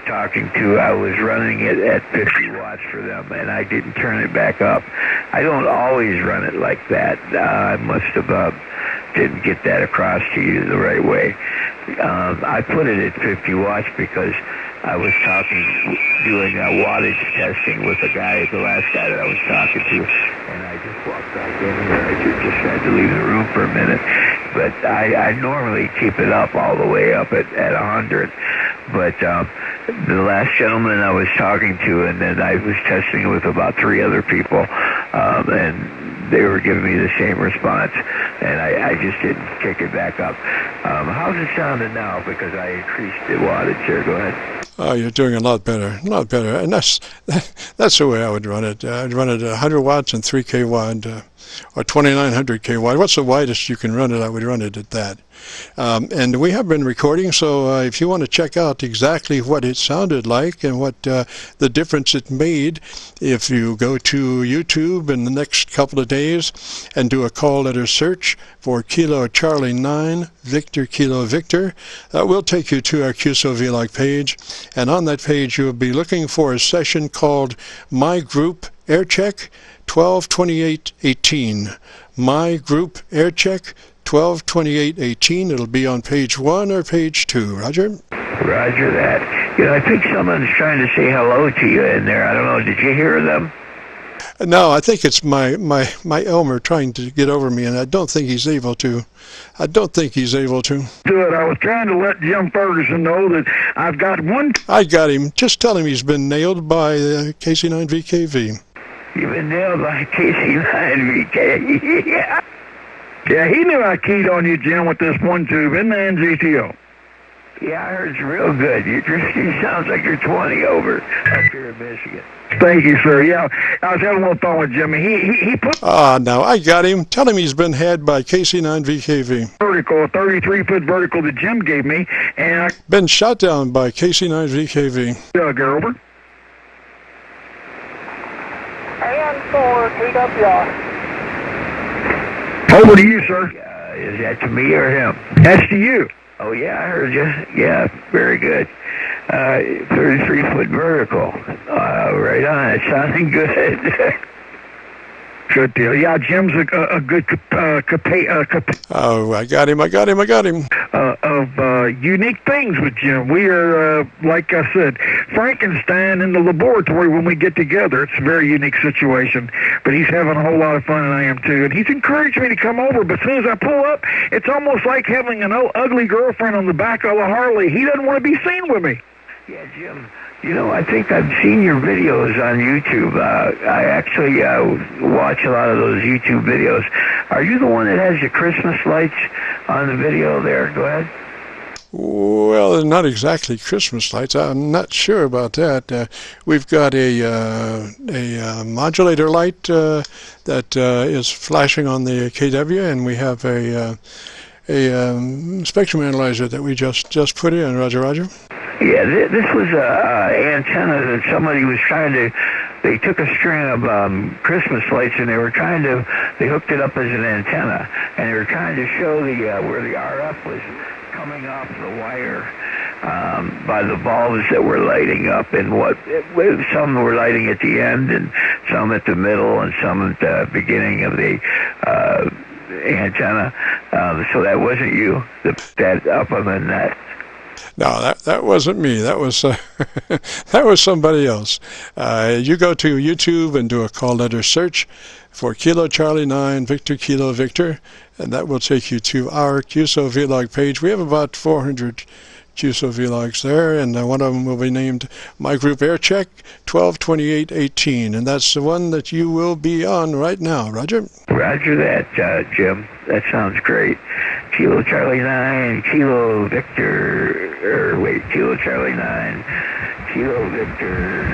running it at 50 watts for them, and I didn't turn it back up. I don't always run it like that. I must have didn't get that across to you the right way. I put it at 50 watts because I was doing wattage testing with the last guy that I was talking to, and I just walked back in here. I just had to leave the room for a minute. But I normally keep it up all the way up at 100. But the last gentleman I was talking to, and then I was testing it with about 3 other people, and they were giving me the same response, and I just didn't kick it back up. How's it sounding now? Because I increased the wattage here. Go ahead. Oh, you're doing a lot better, and that's the way I would run it. I'd run it at 100 watts and 3K wide, or 2900K wide. What's the widest you can run it? I would run it at that. And we have been recording, so if you want to check out exactly what it sounded like and what the difference it made, if you go to YouTube in the next couple of days and do a call letter search for Kilo Charlie 9 Victor Kilo Victor, that will take you to our Qso-Vlog page, and on that page you will be looking for a session called My Group Aircheck 122818. My Group Aircheck 122818. It'll be on page 1 or page 2. Roger? Roger that. You know, I think someone's trying to say hello to you in there. I don't know. Did you hear them? No, I think it's my Elmer trying to get over me, and I don't think he's able to. Good. I was trying to let Jim Ferguson know that I've got one. I got him. Just tell him he's been nailed by KC9VKV. You've been nailed by KC9VKV. Yeah. Yeah, he knew I keyed on you, Jim, with this one tube in the NGTO. Yeah, I heard it's real good. You sounds like you're 20 over up here in Michigan. Thank you, sir. Yeah, I was having a little fun with Jimmy. He put... now I got him. Tell him he's been had by KC9VKV. Vertical, a 33-foot vertical that Jim gave me, and... Been shot down by KC9VKV. Doug, over. And for KWR. Over to you, sir. Is that to me or him? That's to you. Oh, yeah, I heard you. Yeah, very good. 33-foot vertical. Right on. It's sounding good. Good deal. Yeah, Jim's a good Oh, I got him. Of unique things with Jim. We are, like I said, Frankenstein in the laboratory when we get together. It's a very unique situation. But he's having a whole lot of fun, and I am too. And he's encouraged me to come over, but as soon as I pull up, it's almost like having an ugly girlfriend on the back of a Harley. He doesn't want to be seen with me. Yeah, Jim. You know, I think I've seen your videos on YouTube. I actually watch a lot of those YouTube videos. Are you the one that has the Christmas lights on the video there? Go ahead. Well, they're not exactly Christmas lights. I'm not sure about that. We've got a modulator light that is flashing on the KW, and we have a spectrum analyzer that we just put in. Roger. Yeah, this was an antenna that somebody was trying to... They took a string of Christmas lights, and they hooked it up as an antenna, and they were trying to show where the RF was coming off the wire by the bulbs that were lighting up, and some were lighting at the end, and some at the middle, and some at the beginning of the antenna. So that wasn't you that up on the net. No, that wasn't me. That was that was somebody else. You go to YouTube and do a call letter search for Kilo Charlie 9 Victor Kilo Victor, and that will take you to our Qso-Vlog page. We have about 400 Qso-Vlogs there, and one of them will be named My Group Aircheck 122818, and that's the one that you will be on right now. Roger? Roger that, Jim. That sounds great. Kilo Charlie 9, Kilo Victor, Kilo Charlie 9, Kilo Victor.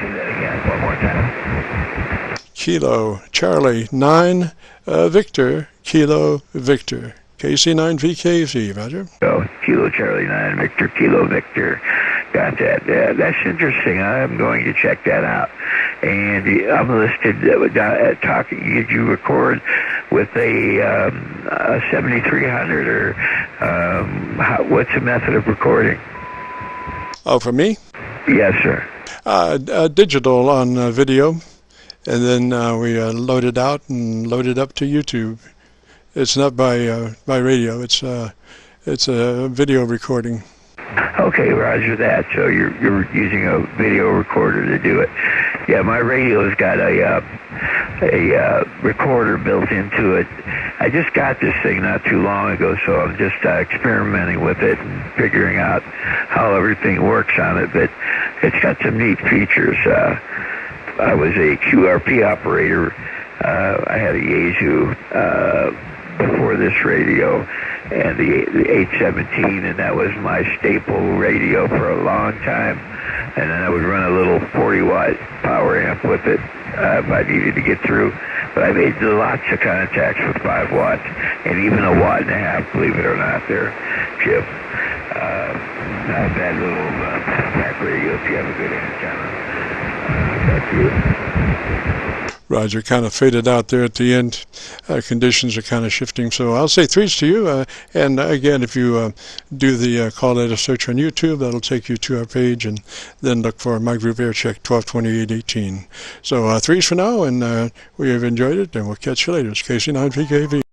Say that again one more time. Kilo Charlie 9, Victor, Kilo Victor. KC9VKV, Roger. Oh, Kilo Charlie 9, Victor, Kilo Victor. Got that. That's interesting. I'm going to check that out. And I'm listed talking. Did you record with a 7300 or what's the method of recording? Oh, for me? Yes, sir. Digital on video, and then we load it out and load it up to YouTube. It's not by radio. It's a video recording. Okay, roger that. So you're using a video recorder to do it. Yeah, my radio's got a recorder built into it. I just got this thing not too long ago, so I'm just experimenting with it and figuring out how everything works on it. But it's got some neat features. I was a QRP operator. I had a Yaesu before this radio, and the 817, and that was my staple radio for a long time. And then I would run a little 40-watt power amp with it if I needed to get through. But I made lots of contacts with 5 watts, and even a 1.5 watts, believe it or not, there, Chip. Not a bad little compact radio if you have a good antenna. That's it. Roger, kind of faded out there at the end. Conditions are kind of shifting, so I'll say threes to you. And again, if you do the call data search on YouTube, that'll take you to our page, and then look for My Group Aircheck 122818. So threes for now, and we have enjoyed it, and we'll catch you later. It's KC9VKV.